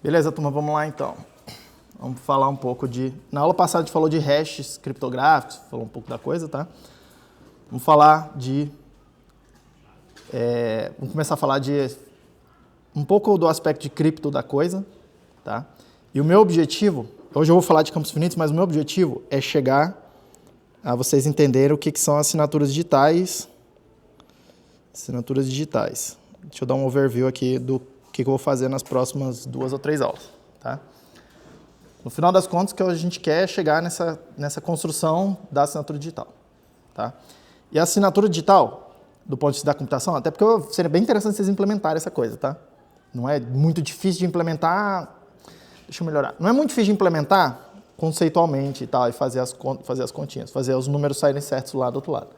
Beleza, turma, vamos lá então. Vamos falar um pouco de... Na aula passada a gente falou de hashes criptográficos, falou um pouco da coisa, tá? Vamos falar de... Vamos começar a falar de um pouco do aspecto de cripto da coisa, tá? E o meu objetivo, hoje eu vou falar de campos finitos, mas o meu objetivo é chegar a vocês entenderem o que são assinaturas digitais. Assinaturas digitais. Deixa eu dar um overview aqui do que eu vou fazer nas próximas 2 ou 3 aulas, tá? No final das contas, o que a gente quer é chegar nessa construção da assinatura digital, tá? E a assinatura digital, do ponto de vista da computação, até porque seria bem interessante vocês implementarem essa coisa, tá? Não é muito difícil de implementar... Deixa eu melhorar. Não é muito difícil de implementar conceitualmente e tal, e fazer as continhas, fazer os números saírem certos lá do outro lado.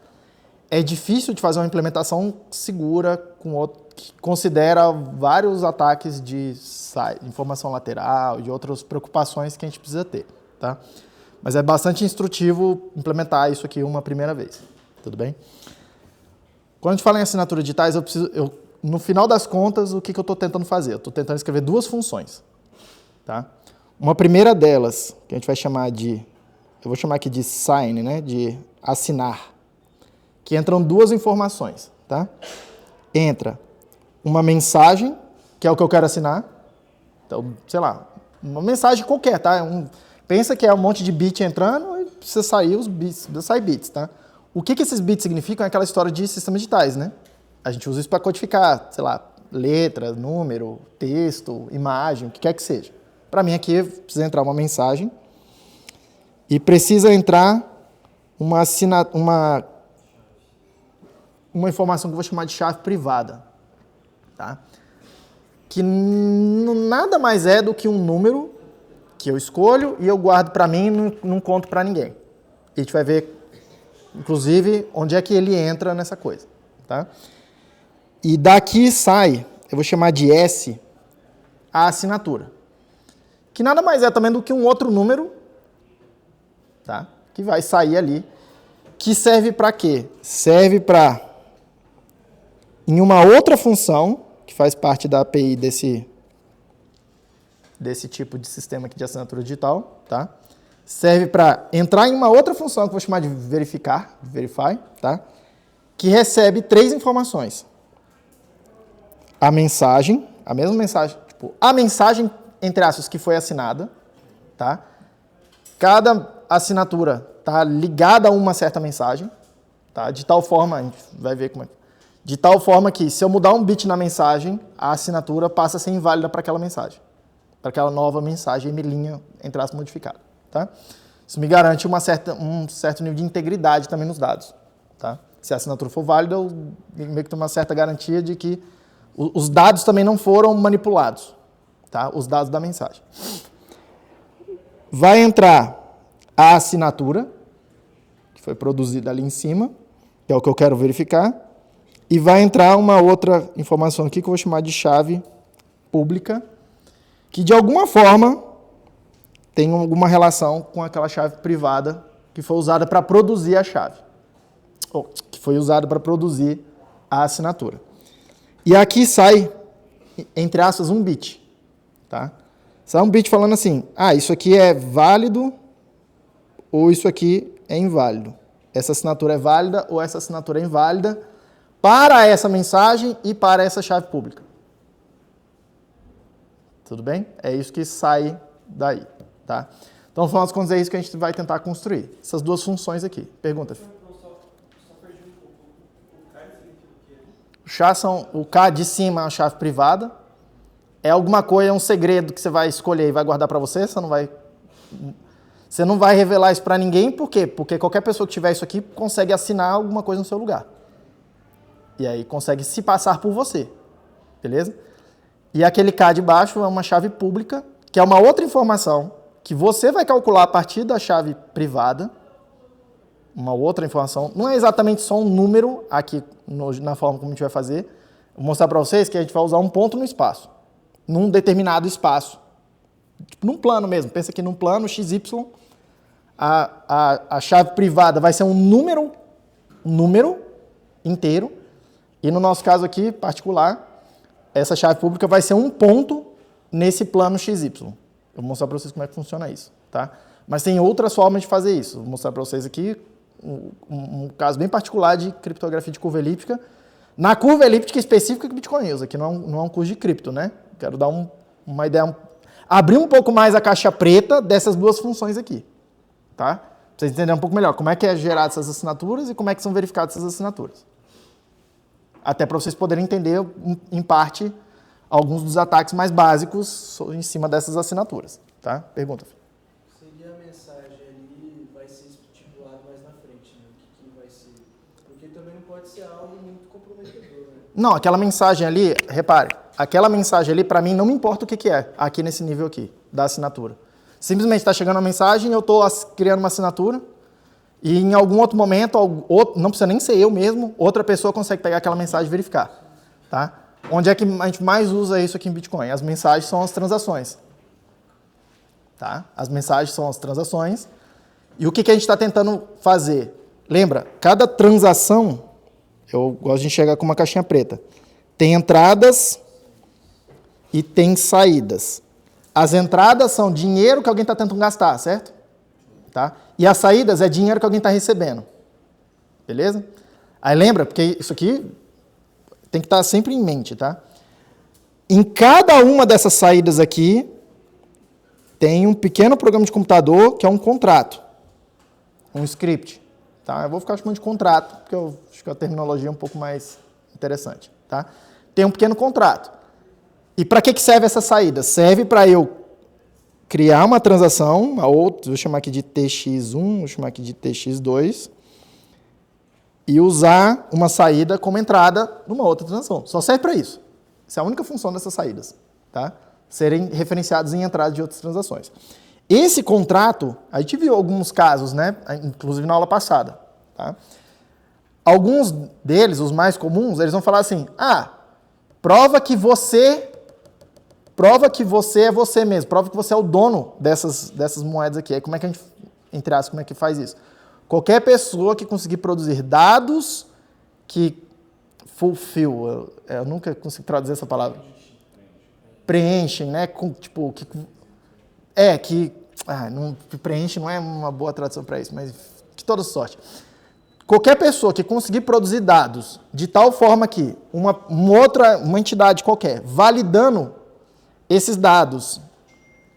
É difícil de fazer uma implementação segura, que considera vários ataques de informação lateral, de outras preocupações que a gente precisa ter, tá? Mas é bastante instrutivo implementar isso aqui uma primeira vez, tudo bem? Quando a gente fala em assinaturas digitais, no final das contas, o que eu estou tentando fazer? Eu estou tentando escrever 2 funções, tá? Uma primeira delas, que a gente vai chamar de, eu vou chamar aqui de sign, né, de assinar, que entram 2 informações, tá? Entra uma mensagem, que é o que eu quero assinar, então, sei lá, uma mensagem qualquer, tá? Pensa que é um monte de bit entrando e precisa sair os bits, precisa sair bits, tá? O que esses bits significam é aquela história de sistemas digitais, né? A gente usa isso para codificar, sei lá, letra, número, texto, imagem, o que quer que seja. Para mim aqui precisa entrar uma mensagem e precisa entrar uma informação que eu vou chamar de chave privada, tá? Que nada mais é do que um número que eu escolho e eu guardo para mim e não conto para ninguém. E a gente vai ver, inclusive, onde é que ele entra nessa coisa, tá? E daqui sai, eu vou chamar de S, a assinatura. Que nada mais é também do que um outro número, tá? Que vai sair ali. Que serve para quê? Serve para, em uma outra função, que faz parte da API desse tipo de sistema aqui de assinatura digital, tá? Serve para entrar em uma outra função, que eu vou chamar de verify, tá? Que recebe 3 informações. A mensagem, a mesma mensagem, tipo, a mensagem, entre aspas, que foi assinada, tá? Cada assinatura está ligada a uma certa mensagem, tá? De tal forma, a gente vai ver como é. De tal forma que, se eu mudar um bit na mensagem, a assinatura passa a ser inválida para aquela mensagem. Para aquela nova mensagem mlinha, entre aspas, modificada, tá? Isso me garante um certo nível de integridade também nos dados, tá? Se a assinatura for válida, eu meio que tenho uma certa garantia de que os dados também não foram manipulados, tá? Os dados da mensagem. Vai entrar a assinatura, que foi produzida ali em cima, que é o que eu quero verificar, e vai entrar uma outra informação aqui que eu vou chamar de chave pública, que de alguma forma tem alguma relação com aquela chave privada que foi usada para produzir a chave, ou que foi usada para produzir a assinatura. E aqui sai, entre aspas, um bit, tá? Sai um bit falando assim, isso aqui é válido ou isso aqui é inválido. Essa assinatura é válida ou essa assinatura é inválida para essa mensagem e para essa chave pública. Tudo bem? É isso que sai daí, tá? Então, no final das contas, é isso que a gente vai tentar construir. Essas 2 funções aqui. Pergunta, filho. O K de cima é uma chave privada. É alguma coisa, é um segredo que você vai escolher e vai guardar para você. Você não vai revelar isso para ninguém. Por quê? Porque qualquer pessoa que tiver isso aqui consegue assinar alguma coisa no seu lugar. E aí consegue se passar por você. Beleza? E aquele K de baixo é uma chave pública, que é uma outra informação que você vai calcular a partir da chave privada. Uma outra informação. Não é exatamente só um número aqui na forma como a gente vai fazer. Vou mostrar para vocês que a gente vai usar um ponto no espaço. Num determinado espaço. Tipo, num plano mesmo. Pensa que num plano XY, a chave privada vai ser um número inteiro. E no nosso caso aqui, particular, essa chave pública vai ser um ponto nesse plano XY. Eu vou mostrar para vocês como é que funciona isso, tá? Mas tem outras formas de fazer isso. Vou mostrar para vocês aqui um caso bem particular de criptografia de curva elíptica. Na curva elíptica específica que Bitcoin usa, que não é um curso de cripto, né? Quero dar uma ideia, abrir um pouco mais a caixa preta dessas duas funções aqui, tá? Pra vocês entenderem um pouco melhor como é que é gerado essas assinaturas e como é que são verificadas essas assinaturas. Até para vocês poderem entender, em parte, alguns dos ataques mais básicos em cima dessas assinaturas, tá? Pergunta. Seria a mensagem ali, vai ser estipulado mais na frente, né? O que vai ser? Porque também não pode ser algo muito comprometedor, né? Não, aquela mensagem ali, repare, aquela mensagem ali, para mim, não me importa o que é, aqui nesse nível aqui, da assinatura. Simplesmente está chegando uma mensagem, eu estou criando uma assinatura, e em algum outro momento, não precisa nem ser eu mesmo, outra pessoa consegue pegar aquela mensagem e verificar, tá? Onde é que a gente mais usa isso aqui em Bitcoin? As mensagens são as transações, tá? As mensagens são as transações, e o que a gente está tentando fazer? Lembra, cada transação, eu gosto de enxergar com uma caixinha preta, tem entradas e tem saídas. As entradas são dinheiro que alguém está tentando gastar, certo? Tá? E as saídas é dinheiro que alguém está recebendo. Beleza? Aí lembra, porque isso aqui tem que estar sempre em mente, tá? Em cada uma dessas saídas aqui, tem um pequeno programa de computador que é um contrato. Um script. Tá? Eu vou ficar chamando de contrato, porque eu acho que a terminologia é um pouco mais interessante. Tá? Tem um pequeno contrato. E para que serve essa saída? Serve para eu criar uma transação, a outra, vou chamar aqui de TX1, vou chamar aqui de TX2, e usar uma saída como entrada numa outra transação. Só serve para isso. Essa é a única função dessas saídas. Tá? Serem referenciados em entradas de outras transações. Esse contrato, a gente viu alguns casos, né? Inclusive na aula passada. Tá? Alguns deles, os mais comuns, eles vão falar assim, prova que você é você mesmo, prova que você é o dono dessas moedas aqui. Aí como é que a gente, entre aspas, como é que faz isso? Qualquer pessoa que conseguir produzir dados que fulfill, eu nunca consigo traduzir essa palavra. Preenchem, né? Preenche não é uma boa tradução para isso, mas de toda sorte. Qualquer pessoa que conseguir produzir dados de tal forma que uma entidade qualquer, validando esses dados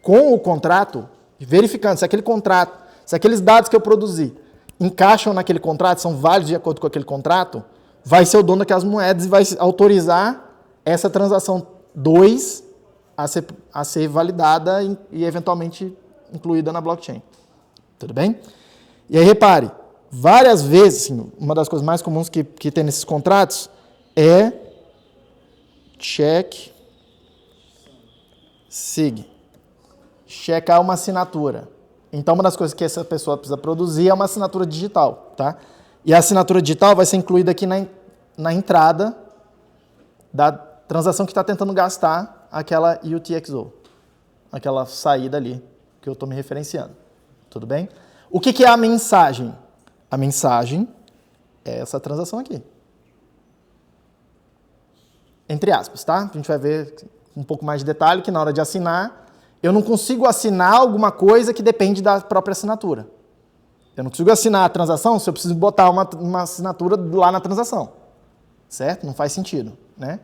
com o contrato, verificando se aqueles dados que eu produzi encaixam naquele contrato, são válidos de acordo com aquele contrato, vai ser o dono daquelas moedas e vai autorizar essa transação 2 a ser validada e eventualmente incluída na blockchain. Tudo bem? E aí, repare, várias vezes, assim, uma das coisas mais comuns que tem nesses contratos é SIG. Checar uma assinatura. Então, uma das coisas que essa pessoa precisa produzir é uma assinatura digital, tá? E a assinatura digital vai ser incluída aqui na entrada da transação que está tentando gastar aquela UTXO, aquela saída ali que eu estou me referenciando. Tudo bem? O que é a mensagem? A mensagem é essa transação aqui. Entre aspas, tá? A gente vai ver um pouco mais de detalhe que na hora de assinar, eu não consigo assinar alguma coisa que depende da própria assinatura. Eu não consigo assinar a transação se eu preciso botar uma assinatura lá na transação. Certo? Não faz sentido, né?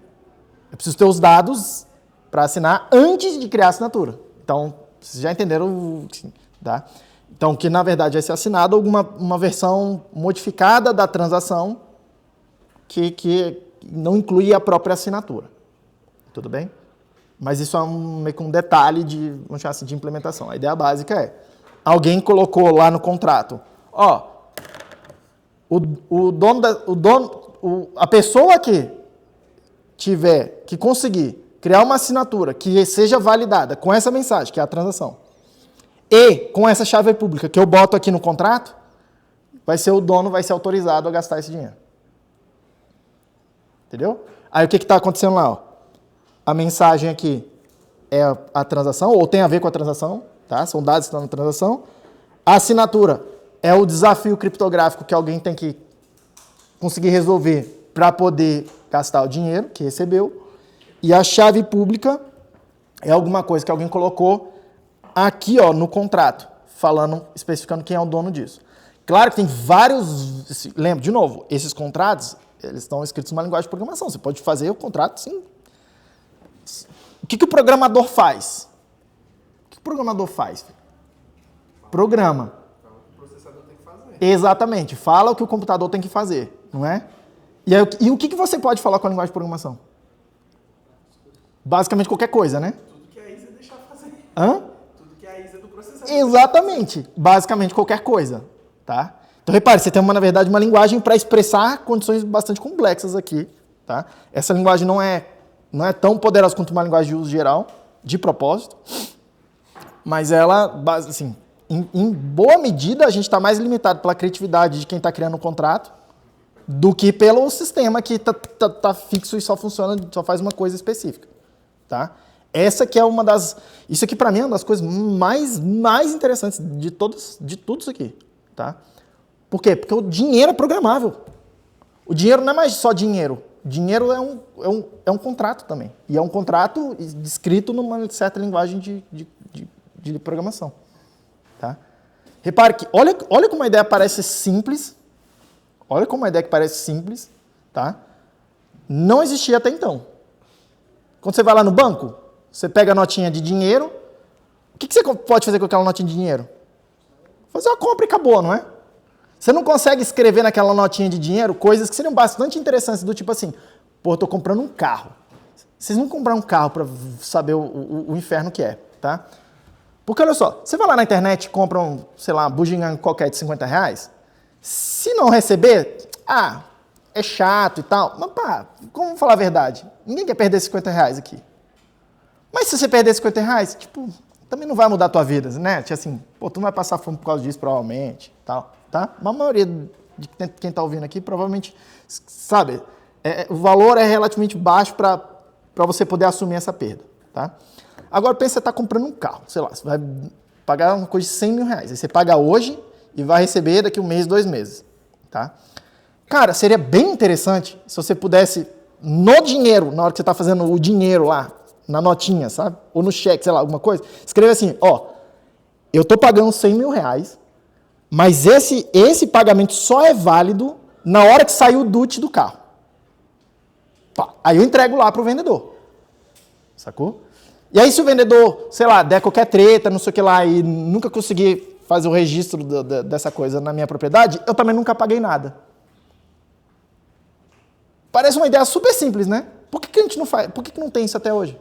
Eu preciso ter os dados para assinar antes de criar a assinatura. Então, vocês já entenderam, tá? Então, que na verdade vai ser assinado uma versão modificada da transação que não inclui a própria assinatura. Tudo bem? Mas isso é meio que um detalhe vamos chamar assim, de implementação. A ideia básica é, alguém colocou lá no contrato, a pessoa que conseguir criar uma assinatura que seja validada com essa mensagem, que é a transação, e com essa chave pública que eu boto aqui no contrato, vai ser o dono, vai ser autorizado a gastar esse dinheiro. Entendeu? Aí o que está acontecendo lá? A mensagem aqui é a transação, ou tem a ver com a transação, tá? São dados que estão na transação. A assinatura é o desafio criptográfico que alguém tem que conseguir resolver para poder gastar o dinheiro que recebeu. E a chave pública é alguma coisa que alguém colocou aqui, ó, no contrato, falando, especificando quem é o dono disso. Claro que tem vários... Lembra, de novo, esses contratos, eles estão escritos numa linguagem de programação. Você pode fazer o contrato sim. O que o programador faz? O que o programador faz? Programa. Fala o que o processador tem que fazer. Exatamente. Fala o que o computador tem que fazer, não é? E o que você pode falar com a linguagem de programação? Basicamente qualquer coisa, né? Tudo que a ISA deixar fazer. Hã? Tudo que a ISA do processador. Exatamente. Basicamente qualquer coisa, tá? Então, repare, você tem, na verdade, uma linguagem para expressar condições bastante complexas aqui, tá? Essa linguagem não é tão poderosa quanto uma linguagem de uso geral, de propósito, mas ela, assim, em boa medida, a gente está mais limitado pela criatividade de quem está criando o contrato do que pelo sistema que tá fixo e só funciona, só faz uma coisa específica, tá? Essa que é uma das... Isso aqui, para mim, é uma das coisas mais interessantes de tudo isso aqui, tá? Por quê? Porque o dinheiro é programável. O dinheiro não é mais só dinheiro. Dinheiro é um contrato também. E é um contrato escrito numa certa linguagem de programação. Tá? Repare que, olha como a ideia parece simples. Olha como a ideia que parece simples. Tá? Não existia até então. Quando você vai lá no banco, você pega a notinha de dinheiro. O que você pode fazer com aquela notinha de dinheiro? Fazer uma compra e acabou, não é? Você não consegue escrever naquela notinha de dinheiro coisas que seriam bastante interessantes, do tipo assim, pô, eu tô comprando um carro. Vocês não compraram um carro para saber o inferno que é, tá? Porque olha só, você vai lá na internet e compra sei lá, uma bugiganga qualquer de R$50, se não receber, é chato e tal, mas pá, vamos falar a verdade, ninguém quer perder R$50 aqui. Mas se você perder R$50, tipo, também não vai mudar a tua vida, né? Tipo assim, pô, tu não vai passar fome por causa disso, provavelmente, tal. Tá? A maioria de quem está ouvindo aqui provavelmente sabe, o valor é relativamente baixo para você poder assumir essa perda. Tá? Agora pensa, você está comprando um carro, sei lá, você vai pagar uma coisa de R$100 mil. Aí você paga hoje e vai receber daqui 1 mês, 2 meses. Tá? Cara, seria bem interessante se você pudesse, no dinheiro, na hora que você está fazendo o dinheiro lá, na notinha, sabe? Ou no cheque, sei lá, alguma coisa, escreve assim, ó, eu estou pagando R$100 mil, mas esse pagamento só é válido na hora que sair o DUT do carro. Pá, aí eu entrego lá para o vendedor. Sacou? E aí se o vendedor, sei lá, der qualquer treta, não sei o que lá, e nunca conseguir fazer o registro dessa coisa na minha propriedade, eu também nunca paguei nada. Parece uma ideia super simples, né? Por que a gente não faz? Por que não tem isso até hoje?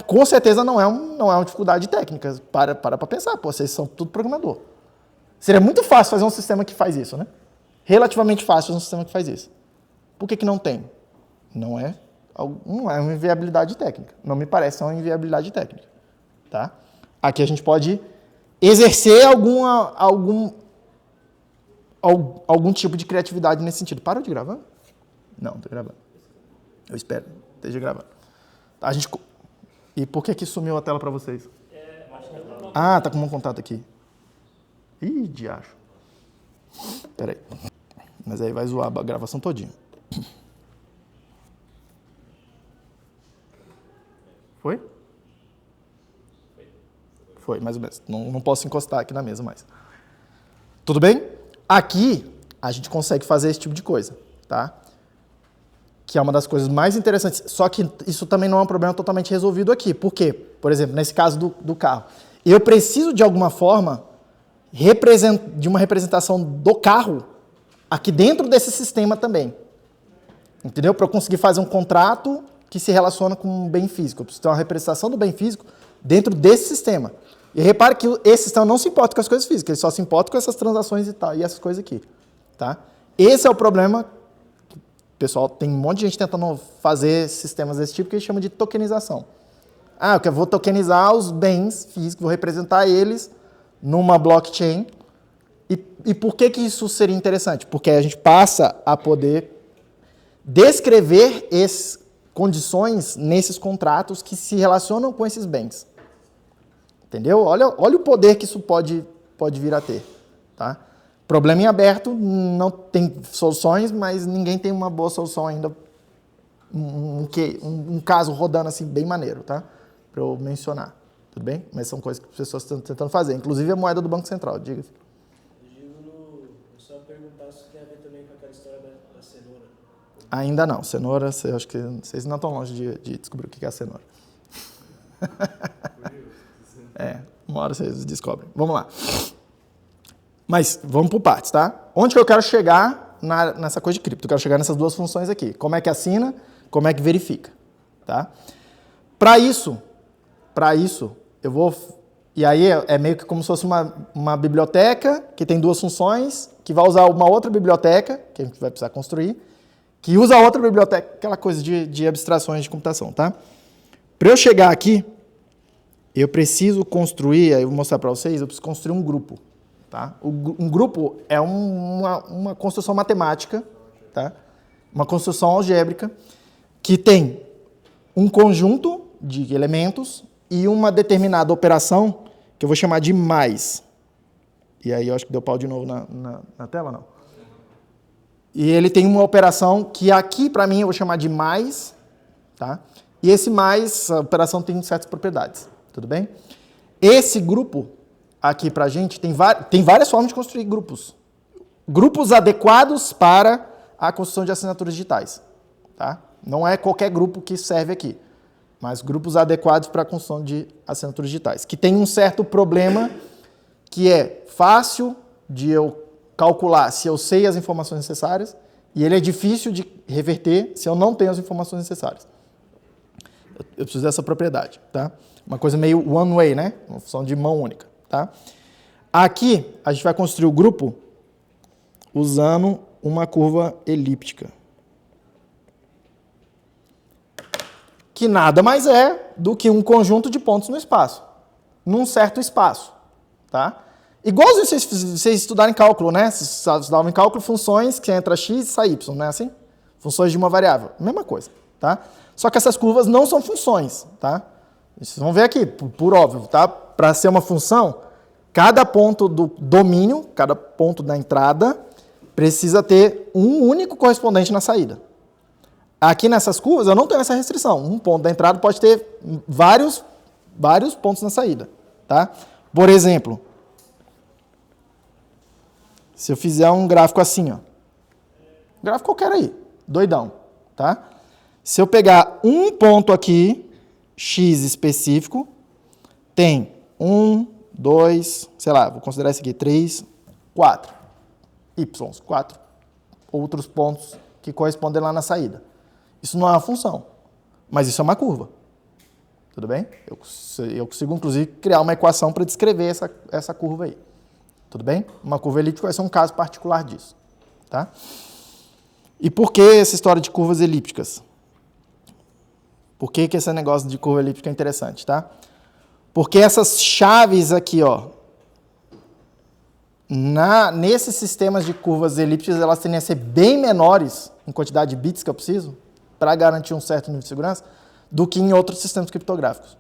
Com certeza não é uma dificuldade técnica. Para pensar, pô, vocês são tudo programador. Seria muito fácil fazer um sistema que faz isso, né? Relativamente fácil fazer um sistema que faz isso. Por que não tem? Não é uma inviabilidade técnica. Não me parece uma inviabilidade técnica. Tá? Aqui a gente pode exercer algum tipo de criatividade nesse sentido. Parou de gravar? Não, estou gravando. Eu espero esteja gravando. E por que sumiu a tela para vocês? Tá com um contato aqui. Ih, diacho. Espera aí. Mas aí vai zoar a gravação todinha. Foi? Foi, mais ou menos. Não posso encostar aqui na mesa mais. Tudo bem? Aqui, a gente consegue fazer esse tipo de coisa, tá? Que é uma das coisas mais interessantes. Só que isso também não é um problema totalmente resolvido aqui. Por quê? Por exemplo, nesse caso do carro. Eu preciso, de alguma forma, de uma representação do carro aqui dentro desse sistema também. Entendeu? Para eu conseguir fazer um contrato que se relaciona com um bem físico. Eu preciso ter uma representação do bem físico dentro desse sistema. E repare que esse sistema não se importa com as coisas físicas, ele só se importa com essas transações e tal, e essas coisas aqui. Tá? Esse é o problema. Pessoal, tem um monte de gente tentando fazer sistemas desse tipo que eles chamam de tokenização. Eu vou tokenizar os bens físicos, vou representar eles numa blockchain. E por que isso seria interessante? Porque a gente passa a poder descrever condições nesses contratos que se relacionam com esses bens. Entendeu? Olha o poder que isso pode vir a ter. Tá? Problema em aberto, não tem soluções, mas ninguém tem uma boa solução ainda um caso rodando assim bem maneiro, tá? Para eu mencionar, tudo bem? Mas são coisas que as pessoas estão tentando fazer, inclusive a moeda do Banco Central, diga. Só perguntar se tem a ver também com aquela história da cenoura. Ainda não, cenoura, acho que vocês não estão longe de descobrir o que é a cenoura. Uma hora vocês descobrem. Vamos lá. Mas vamos por partes, tá? Onde que eu quero chegar nessa coisa de cripto? Eu quero chegar nessas duas funções aqui. Como é que assina, como é que verifica, tá? Para isso, eu vou... E aí é meio que como se fosse uma biblioteca que tem duas funções, que vai usar uma outra biblioteca, que a gente vai precisar construir, que usa outra biblioteca, aquela coisa de abstrações de computação, tá? Para eu chegar aqui, eu preciso construir, aí eu vou mostrar para vocês, eu preciso construir um grupo, tá? Um grupo é uma construção matemática, tá? Uma construção algébrica, que tem um conjunto de elementos e uma determinada operação, que eu vou chamar de mais. E aí eu acho que deu pau de novo na tela, não? E ele tem uma operação que aqui, para mim, eu vou chamar de mais, tá? E esse mais, a operação tem certas propriedades, tudo bem? Esse grupo aqui para a gente, tem várias formas de construir grupos. Grupos adequados para a construção de assinaturas digitais, tá? Não é qualquer grupo que serve aqui, mas grupos adequados para a construção de assinaturas digitais, que tem um certo problema que é fácil de eu calcular se eu sei as informações necessárias e ele é difícil de reverter se eu não tenho as informações necessárias. Eu preciso dessa propriedade, tá? Uma coisa meio one way, né? Uma função de mão única, tá? Aqui, a gente vai construir o grupo usando uma curva elíptica. Que nada mais é do que um conjunto de pontos no espaço, num certo espaço, tá? Igualzinho vocês estudarem cálculo, né? Vocês estudavam em cálculo funções que entra x e sai y, não é assim? Funções de uma variável, mesma coisa, tá? Só que essas curvas não são funções, tá? Vocês vão ver aqui, por óbvio, tá? Para ser uma função, cada ponto do domínio, cada ponto da entrada, precisa ter um único correspondente na saída. Aqui nessas curvas eu não tenho essa restrição. Um ponto da entrada pode ter vários pontos na saída, tá? Por exemplo, se eu fizer um gráfico assim, ó, gráfico qualquer aí, doidão, tá? Se eu pegar um ponto aqui, x específico, tem 1, 2, sei lá, vou considerar esse aqui, 3, 4, y, 4 outros pontos que correspondem lá na saída. Isso não é uma função, mas isso é uma curva. Tudo bem? Eu consigo, inclusive, criar uma equação para descrever essa curva aí. Tudo bem? Uma curva elíptica vai ser um caso particular disso. Tá? E por que essa história de curvas elípticas? Por que esse negócio de curva elíptica é interessante? Tá? Porque essas chaves aqui, ó, nesses sistemas de curvas elípticas, elas tendem a ser bem menores em quantidade de bits que eu preciso para garantir um certo nível de segurança do que em outros sistemas criptográficos.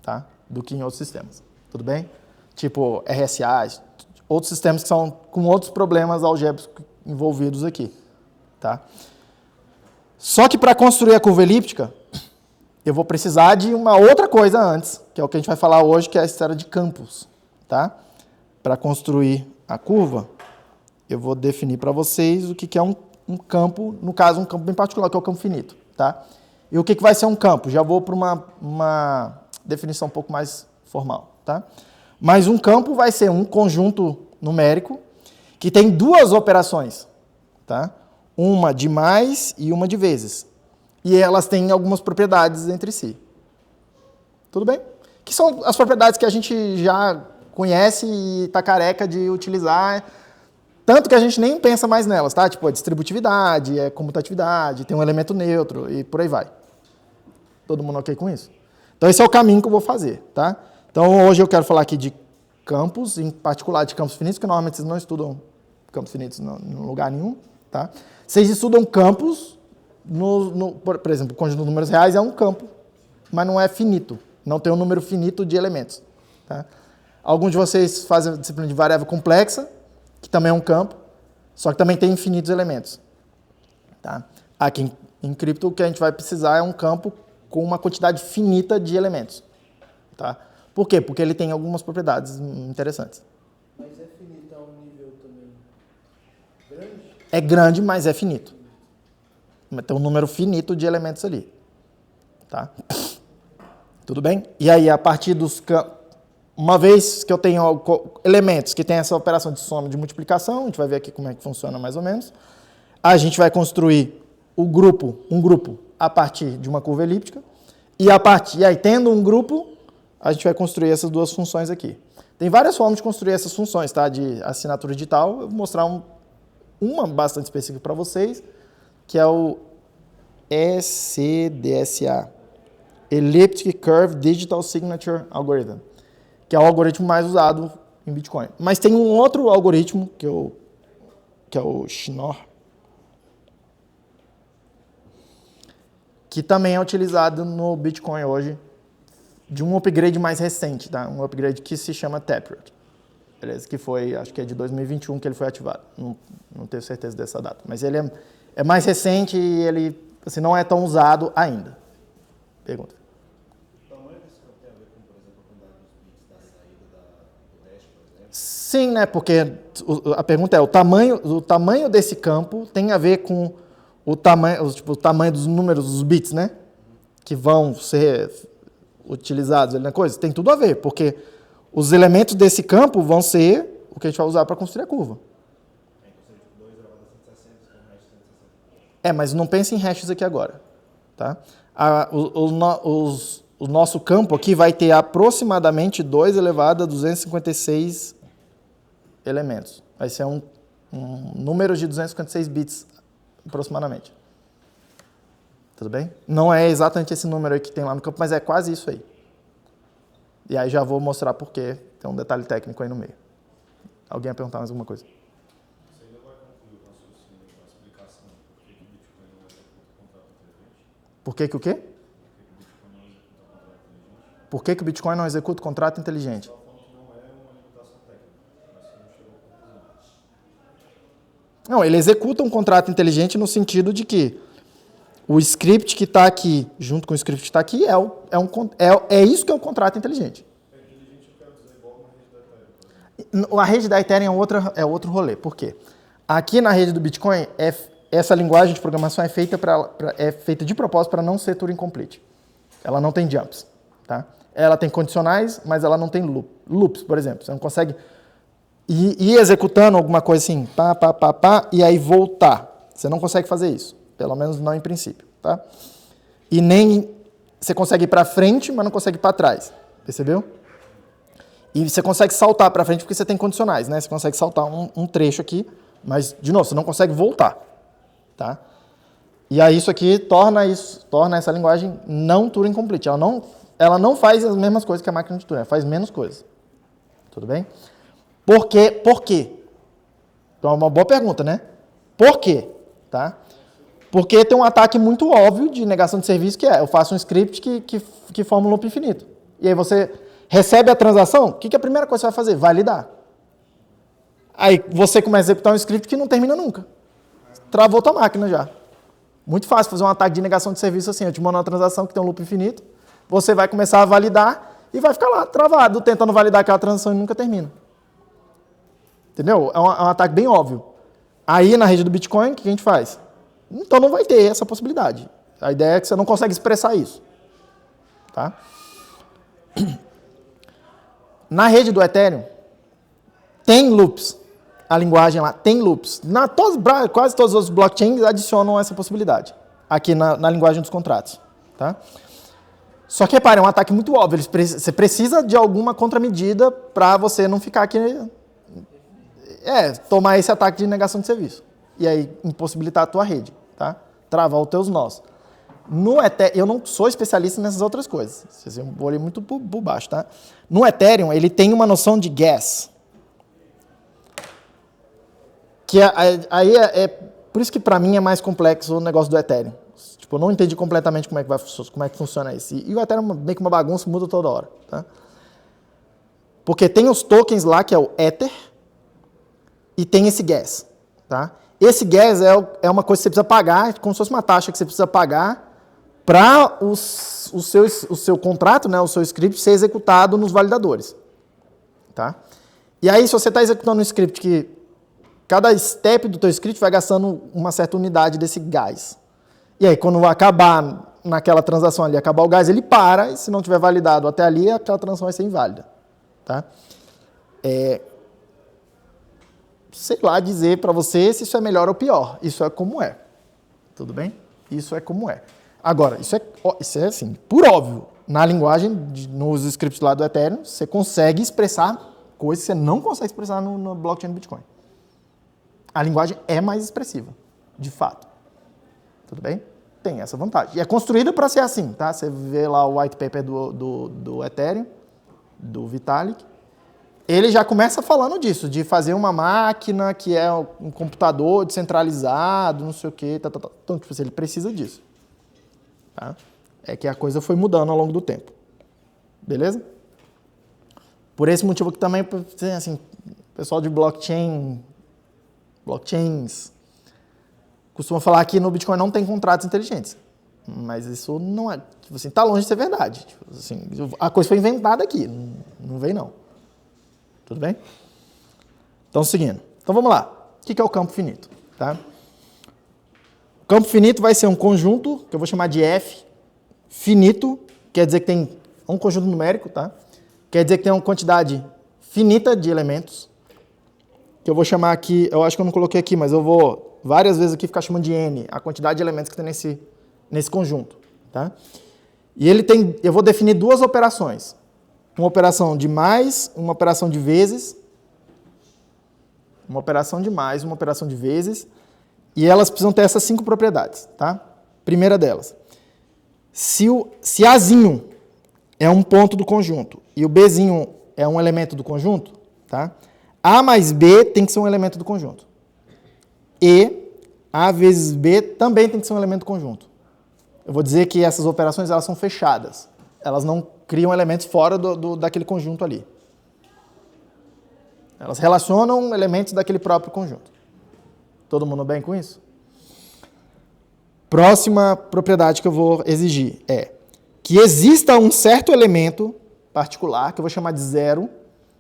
Tá? Do que em outros sistemas. Tudo bem? Tipo RSA, outros sistemas que são com outros problemas algébricos envolvidos aqui. Tá? Só que para construir a curva elíptica, eu vou precisar de uma outra coisa antes, que é o que a gente vai falar hoje, que é a história de campos. Tá? Para construir a curva, eu vou definir para vocês o que é um campo, no caso, um campo bem particular, que é o campo finito. Tá? E o que vai ser um campo? Já vou para uma definição um pouco mais formal. Tá? Mas um campo vai ser um conjunto numérico que tem duas operações. Tá? Uma de mais e uma de vezes. E elas têm algumas propriedades entre si. Tudo bem? Que são as propriedades que a gente já conhece e está careca de utilizar, tanto que a gente nem pensa mais nelas, tá? Tipo, a distributividade, a comutatividade, tem um elemento neutro e por aí vai. Todo mundo ok com isso? Então esse é o caminho que eu vou fazer, tá? Então hoje eu quero falar aqui de campos, em particular de campos finitos, que normalmente vocês não estudam campos finitos em lugar nenhum, tá? Vocês estudam campos, por exemplo, o conjunto de números reais é um campo, mas não é finito, não tem um número finito de elementos, tá? Alguns de vocês fazem a disciplina de variável complexa, que também é um campo, só que também tem infinitos elementos. Tá? Aqui Em cripto, o que a gente vai precisar é um campo com uma quantidade finita de elementos. Tá? Por quê? Porque ele tem algumas propriedades interessantes. Mas é finito a um nível também grande? É grande, mas é finito. Tem um número finito de elementos ali. Tá? Tudo bem? E aí, a partir dos campos... Uma vez que eu tenho elementos que têm essa operação de soma e de multiplicação, a gente vai ver aqui como é que funciona mais ou menos, a gente vai construir um grupo a partir de uma curva elíptica, e aí, tendo um grupo, a gente vai construir essas duas funções aqui. Tem várias formas de construir essas funções, tá? De assinatura digital. Eu vou mostrar uma bastante específica para vocês, que é o ECDSA, Elliptic Curve Digital Signature Algorithm, que é o algoritmo mais usado em Bitcoin. Mas tem um outro algoritmo, que é o Schnorr, que também é utilizado no Bitcoin hoje, de um upgrade mais recente, tá? Um upgrade que se chama Taproot. Beleza? Que foi, acho que é de 2021 que ele foi ativado. Não tenho certeza dessa data. Mas ele é mais recente e ele assim, não é tão usado ainda. Pergunta. Sim, né? Porque a pergunta é, o tamanho desse campo tem a ver com o tamanho dos números, dos bits, né? Que vão ser utilizados ali na coisa. Tem tudo a ver, porque os elementos desse campo vão ser o que a gente vai usar para construir a curva. Mas não pense em hashes aqui agora. Tá? O nosso campo aqui vai ter aproximadamente 2 elevado a 256 elementos. Vai ser um número de 256 bits, aproximadamente. Tudo bem? Não é exatamente esse número aí que tem lá no campo, mas é quase isso aí. E aí já vou mostrar por quê. Tem um detalhe técnico aí no meio. Alguém vai perguntar mais alguma coisa? Você ainda vai concluir o raciocínio com a explicação por que o Bitcoin não executa o contrato inteligente? Por que o quê? Por que o Bitcoin não executa o contrato inteligente? Não, ele executa um contrato inteligente no sentido de que o script que está aqui, junto com o script que está aqui, é isso que é um contrato inteligente. A rede da Ethereum é outro rolê. Por quê? Aqui na rede do Bitcoin, essa linguagem de programação é feita de propósito para não ser Turing Complete. Ela não tem jumps. Tá? Ela tem condicionais, mas ela não tem loops, por exemplo. Você não consegue ir executando alguma coisa assim, e aí voltar. Você não consegue fazer isso. Pelo menos não em princípio. Tá? E nem você consegue ir para frente, mas não consegue ir para trás. Percebeu? E você consegue saltar para frente porque você tem condicionais, né? Você consegue saltar um trecho aqui, mas, de novo, você não consegue voltar. Tá? E aí isso aqui torna essa linguagem não Turing Complete. Ela não faz as mesmas coisas que a máquina de Turing, ela faz menos coisas. Tudo bem? Por quê? Então é uma boa pergunta, né? Por quê? Tá? Porque tem um ataque muito óbvio de negação de serviço, que eu faço um script que forma um loop infinito. E aí você recebe a transação, o que a primeira coisa que você vai fazer? Validar. Aí você começa a executar um script que não termina nunca. Travou tua máquina já. Muito fácil fazer um ataque de negação de serviço assim. Eu te mando uma transação que tem um loop infinito, você vai começar a validar e vai ficar lá travado, tentando validar aquela transação e nunca termina. Entendeu? É um ataque bem óbvio. Aí na rede do Bitcoin, o que a gente faz? Então não vai ter essa possibilidade. A ideia é que você não consegue expressar isso. Tá? Na rede do Ethereum, tem loops. A linguagem lá tem loops. Quase todos os blockchains adicionam essa possibilidade. Aqui na linguagem dos contratos. Tá? Só que, repare, é um ataque muito óbvio. Você precisa de alguma contramedida para você não ficar aqui... tomar esse ataque de negação de serviço. E aí, impossibilitar a tua rede. Tá? Travar os teus nós. No Ethereum, eu não sou especialista nessas outras coisas. Eu olhei muito por baixo. Tá? No Ethereum, ele tem uma noção de gas. Que por isso que, para mim, é mais complexo o negócio do Ethereum. Tipo, eu não entendi completamente como é que funciona isso. E o Ethereum é meio que uma bagunça, muda toda hora. Tá? Porque tem os tokens lá, que é o Ether, e tem esse gas. Tá? Esse gas é uma coisa que você precisa pagar, como se fosse uma taxa que você precisa pagar para o seu contrato, né, o seu script ser executado nos validadores. Tá? E aí, se você está executando um script que cada step do teu script vai gastando uma certa unidade desse gás. E aí, quando vai acabar naquela transação ali, acabar o gás, ele para, e se não tiver validado até ali, aquela transação vai ser inválida. Tá? Sei lá dizer para você se isso é melhor ou pior. Isso é como é. Tudo bem? Isso é como é. Agora, isso é assim, por óbvio. Na linguagem, nos scripts lá do Ethereum, você consegue expressar coisas que você não consegue expressar no blockchain do Bitcoin. A linguagem é mais expressiva, de fato. Tudo bem? Tem essa vantagem. E é construída para ser assim, tá? Você vê lá o white paper do Ethereum, do Vitalik. Ele já começa falando disso, de fazer uma máquina que é um computador descentralizado, não sei o quê. Então, tipo assim, ele precisa disso. Tá? É que a coisa foi mudando ao longo do tempo. Beleza? Por esse motivo que também, assim, o pessoal de blockchains, costuma falar que no Bitcoin não tem contratos inteligentes. Mas isso não é, tipo assim, tá longe de ser verdade. Tipo assim, a coisa foi inventada aqui, não veio não. Tudo bem? Então, seguindo. Então, vamos lá. O que é o campo finito? Tá? O campo finito vai ser um conjunto, que eu vou chamar de F, finito, quer dizer que tem um conjunto numérico, tá? Quer dizer que tem uma quantidade finita de elementos, que eu vou chamar aqui, eu acho que eu não coloquei aqui, mas eu vou várias vezes aqui ficar chamando de N, a quantidade de elementos que tem nesse conjunto. Tá? E eu vou definir duas operações. Uma operação de mais, uma operação de vezes. Uma operação de mais, uma operação de vezes. E elas precisam ter essas 5 propriedades. Tá? Primeira delas. Se Azinho é um ponto do conjunto e o Bzinho é um elemento do conjunto, tá? A mais B tem que ser um elemento do conjunto. E A vezes B também tem que ser um elemento do conjunto. Eu vou dizer que essas operações elas são fechadas. Elas não criam elementos fora daquele conjunto ali. Elas relacionam elementos daquele próprio conjunto. Todo mundo bem com isso? Próxima propriedade que eu vou exigir é que exista um certo elemento particular, que eu vou chamar de 0,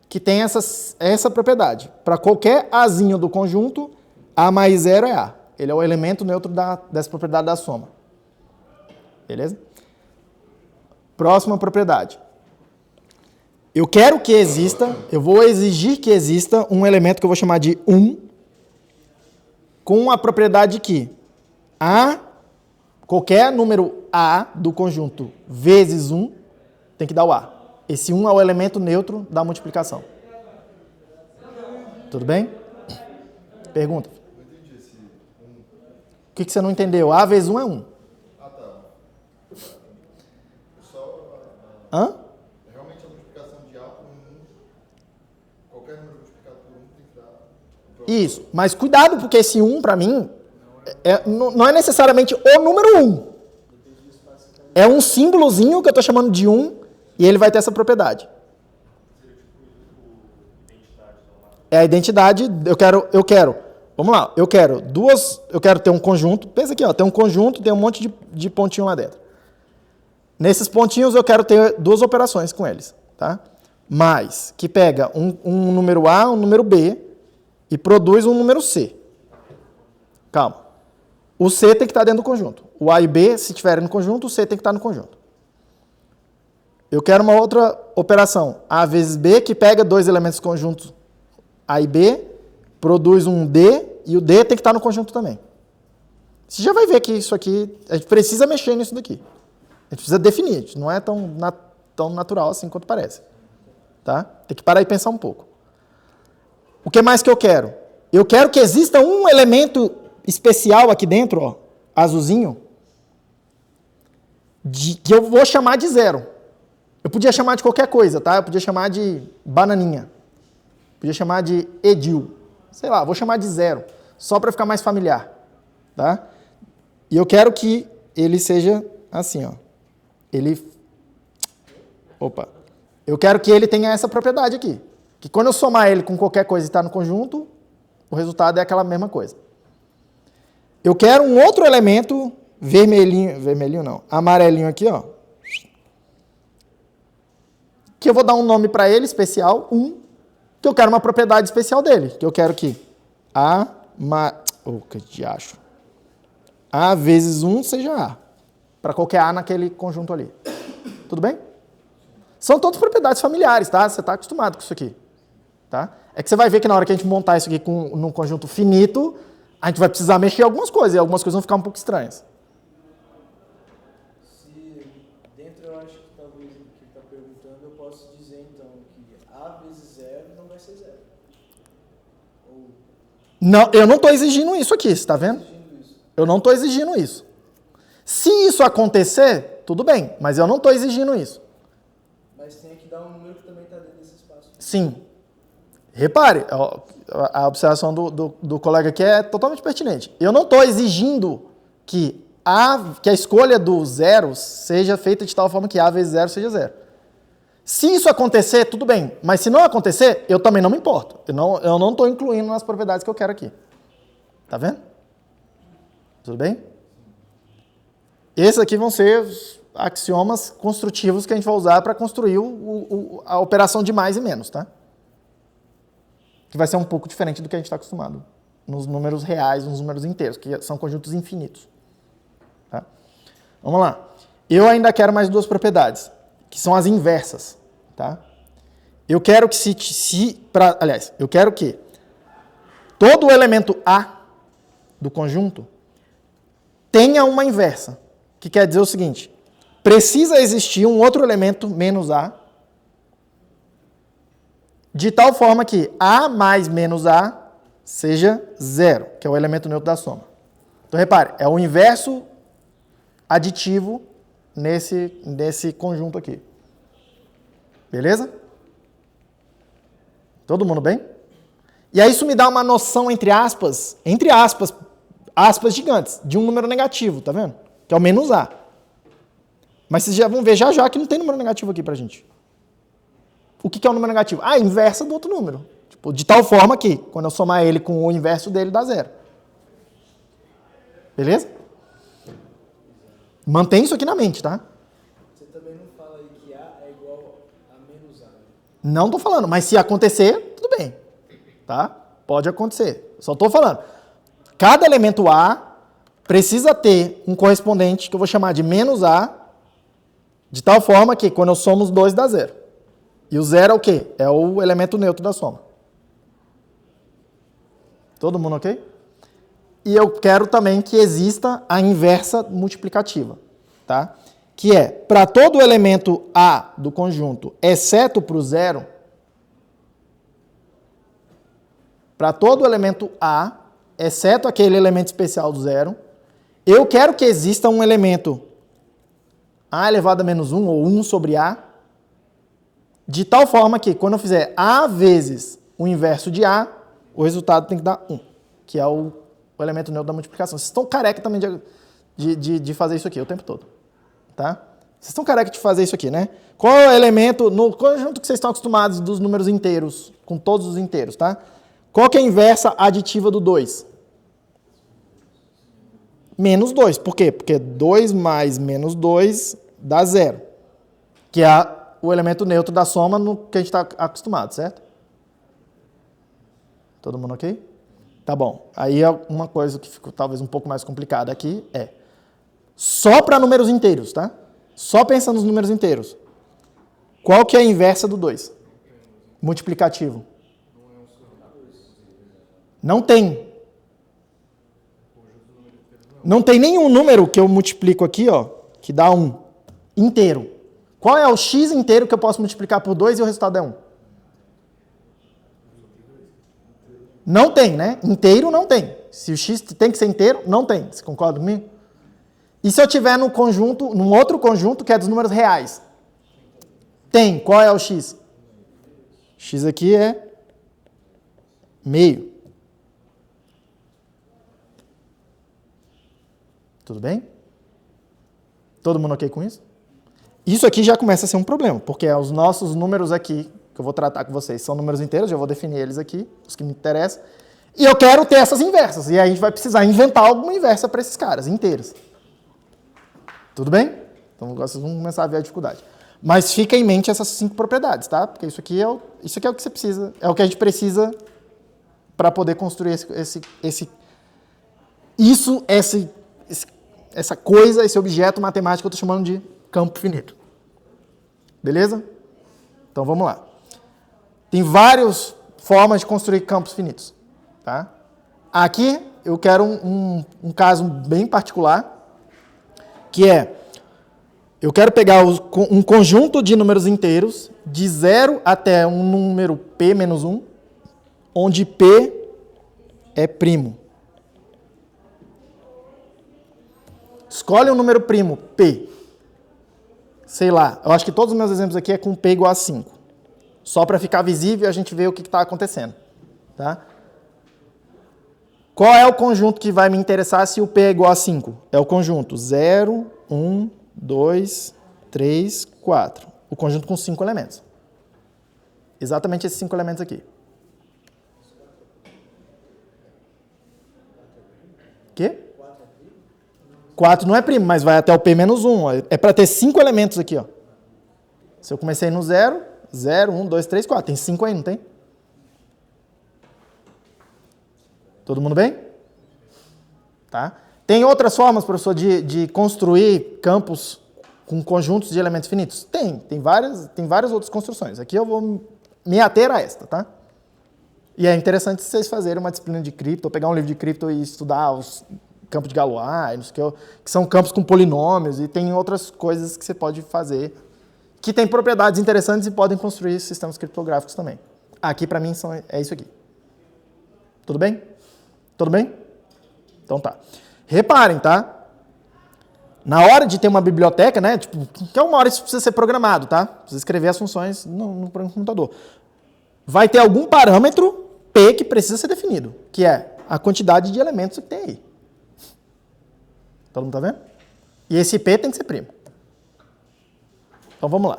que tem essa propriedade. Para qualquer Azinho do conjunto, A mais 0 é A. Ele é o elemento neutro dessa propriedade da soma. Beleza? Próxima propriedade. Eu quero que exista, eu vou exigir que exista um elemento que eu vou chamar de 1, com a propriedade que qualquer número A do conjunto vezes 1 tem que dar o A. Esse 1 é o elemento neutro da multiplicação. Tudo bem? Pergunta. Não entendi esse 1. O que você não entendeu? A vezes 1 é 1. Ah, tá. Só Hã? realmente a multiplicação de A por 1, qualquer número multiplicado por 1 tem que dar... Isso. Mas cuidado, porque esse 1, para mim, não é necessariamente o número 1. É um símbolozinho que eu estou chamando de 1 e ele vai ter essa propriedade. É a identidade, eu quero, vamos lá, eu quero ter um conjunto, pensa aqui, ó, tem um conjunto, tem um monte de pontinho lá dentro. Nesses pontinhos eu quero ter duas operações com eles, tá? Mas, que pega um número A, um número B e produz um número C. Calma. O C tem que estar dentro do conjunto. O A e B, se estiverem no conjunto, o C tem que estar no conjunto. Eu quero uma outra operação, A vezes B, que pega dois elementos conjuntos A e B, produz um D, e o D tem que estar no conjunto também. Você já vai ver que isso aqui, a gente precisa mexer nisso daqui. A gente precisa definir, não é tão natural assim quanto parece. Tá? Tem que parar e pensar um pouco. O que mais que eu quero? Eu quero que exista um elemento especial aqui dentro, ó, azulzinho, que eu vou chamar de 0. Eu podia chamar de qualquer coisa, tá? Eu podia chamar de bananinha. Podia chamar de Edil. Sei lá, vou chamar de 0. Só para ficar mais familiar. Tá? E eu quero que ele seja assim, ó. Eu quero que ele tenha essa propriedade aqui. Que quando eu somar ele com qualquer coisa e está no conjunto, o resultado é aquela mesma coisa. eu quero um outro elemento vermelhinho não, amarelinho aqui, ó. Que eu vou dar um nome para ele especial, que eu quero uma propriedade especial dele, que eu quero que que diacho. A vezes 1 seja A, para qualquer A naquele conjunto ali. Tudo bem? São todas propriedades familiares, tá? Você está acostumado com isso aqui. Tá? É que você vai ver que na hora que a gente montar isso aqui num conjunto finito, a gente vai precisar mexer algumas coisas, e algumas coisas vão ficar um pouco estranhas. Se dentro eu acho que talvez o que está perguntando, eu posso dizer então que A vezes 0 não vai ser 0. Ou Não, eu não estou exigindo isso aqui, você está vendo? exigindo isso. Eu não estou exigindo isso. Se isso acontecer, tudo bem, mas eu não estou exigindo isso. Mas tem que dar um número que também está dentro desse espaço. Sim. Repare, a observação do colega aqui é totalmente pertinente. Eu não estou exigindo que a escolha do 0 seja feita de tal forma que A vezes 0 seja 0. Se isso acontecer, tudo bem. Mas se não acontecer, eu também não me importo. Eu não estou incluindo nas propriedades que eu quero aqui. Tá vendo? Tudo bem? Esses aqui vão ser os axiomas construtivos que a gente vai usar para construir a operação de mais e menos, tá? Que vai ser um pouco diferente do que a gente está acostumado nos números reais, nos números inteiros, que são conjuntos infinitos. Tá? Vamos lá. Eu ainda quero mais duas propriedades, que são as inversas. Tá? Eu quero que eu quero que todo elemento A do conjunto tenha uma inversa, que quer dizer o seguinte: precisa existir um outro elemento menos A, de tal forma que A mais menos A seja 0, que é o elemento neutro da soma. Então, repare, é o inverso aditivo nesse conjunto aqui. Beleza? Todo mundo bem? E aí isso me dá uma noção, entre aspas gigantes, de um número negativo, tá vendo? Que é o menos A. Mas vocês já vão ver já que não tem número negativo aqui pra gente. O que é um número negativo? A inversa do outro número. Tipo, de tal forma que, quando eu somar ele com o inverso dele, dá 0. Beleza? Mantém isso aqui na mente, tá? Você também não fala aí que A é igual a menos A. Né? Não tô falando, mas se acontecer, tudo bem. Tá? Pode acontecer. Só tô falando. Cada elemento A precisa ter um correspondente que eu vou chamar de menos A, de tal forma que, quando eu somo os dois, dá 0. E o 0 é o quê? É o elemento neutro da soma. Todo mundo ok? E eu quero também que exista a inversa multiplicativa, tá? Que é, para todo elemento A do conjunto, exceto para o 0, para todo elemento A, exceto aquele elemento especial do 0, eu quero que exista um elemento A elevado a menos 1, ou 1 sobre A, de tal forma que, quando eu fizer A vezes o inverso de A, o resultado tem que dar 1, que é o elemento neutro da multiplicação. Vocês estão careca também de fazer isso aqui o tempo todo. Tá? Vocês estão careca de fazer isso aqui, né? Qual é o elemento, no conjunto que vocês estão acostumados dos números inteiros, com todos os inteiros, tá? Qual que é a inversa aditiva do 2? Menos 2. Por quê? Porque 2 mais menos 2 dá 0. Que é o elemento neutro da soma no que a gente está acostumado, certo? Todo mundo ok? Tá bom. Aí uma coisa que ficou talvez um pouco mais complicada aqui é só para números inteiros, tá? Só pensando nos números inteiros. Qual que é a inversa do 2? Multiplicativo. Não tem. Não tem nenhum número que eu multiplico aqui, ó, que dá 1 inteiro. Qual é o x inteiro que eu posso multiplicar por 2 e o resultado é 1? Não tem, né? Inteiro não tem. Se o x tem que ser inteiro, não tem. Você concorda comigo? E se eu tiver num conjunto, num outro conjunto que é dos números reais? Tem. Qual é o x? X aqui é meio. Tudo bem? Todo mundo ok com isso? Isso aqui já começa a ser um problema, porque os nossos números aqui, que eu vou tratar com vocês, são números inteiros, já vou definir eles aqui, os que me interessam. E eu quero ter essas inversas. E aí a gente vai precisar inventar alguma inversa para esses caras inteiros. Tudo bem? Então vocês vão começar a ver a dificuldade. Mas fica em mente essas 5 propriedades, tá? Porque isso aqui é o que você precisa, é o que a gente precisa para poder construir essa coisa, esse objeto matemático que eu estou chamando de campo finito. Beleza? Então vamos lá. Tem várias formas de construir campos finitos. Tá? Aqui eu quero um caso bem particular, que é, eu quero pegar um conjunto de números inteiros, de 0 até um número p menos 1, onde p é primo. Escolhe um número primo, p. Sei lá, eu acho que todos os meus exemplos aqui é com p igual a 5. Só para ficar visível e a gente ver o que está acontecendo. Tá? Qual é o conjunto que vai me interessar se o p é igual a 5? É o conjunto 0, 1, 2, 3, 4. O conjunto com 5 elementos. Exatamente esses 5 elementos aqui. Quê? 4 não é primo, mas vai até o p menos 1. É para ter 5 elementos aqui. Ó. Se eu comecei no 0, 0, 1, 2, 3, 4. Tem 5 aí, não tem? Todo mundo bem? Tá? Tem outras formas, professor, de construir campos com conjuntos de elementos finitos? Tem várias outras construções. Aqui eu vou me ater a esta, tá? E é interessante vocês fazerem uma disciplina de cripto, ou pegar um livro de cripto e estudar os campos de Galois, que são campos com polinômios, e tem outras coisas que você pode fazer, que têm propriedades interessantes e podem construir sistemas criptográficos também. Aqui, para mim, é isso aqui. Tudo bem? Tudo bem? Então tá. Reparem, tá? Na hora de ter uma biblioteca, né? Tipo, que é uma hora isso precisa ser programado, tá? Precisa escrever as funções no computador. Vai ter algum parâmetro P que precisa ser definido, que é a quantidade de elementos que tem aí. Todo mundo tá vendo? E esse P tem que ser primo. Então vamos lá.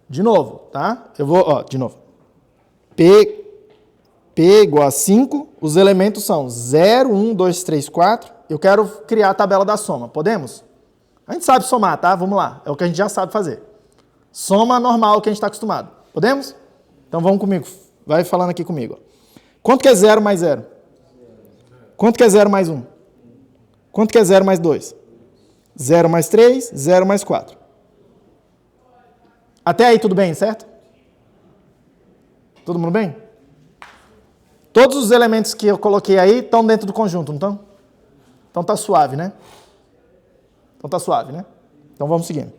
De novo, tá? Eu vou, de novo. P igual a 5, os elementos são 0, 1, 2, 3, 4. Eu quero criar a tabela da soma. Podemos? A gente sabe somar, tá? Vamos lá. É o que a gente já sabe fazer. Soma normal que a gente está acostumado. Podemos? Então vamos comigo. Vai falando aqui comigo. Quanto que é 0 mais 0? Quanto que é 0 mais 1? Quanto que é 0 mais 2? 0 mais 3, 0 mais 4. Até aí tudo bem, certo? Todo mundo bem? Todos os elementos que eu coloquei aí estão dentro do conjunto, não estão? Então tá suave, né? Então vamos seguindo.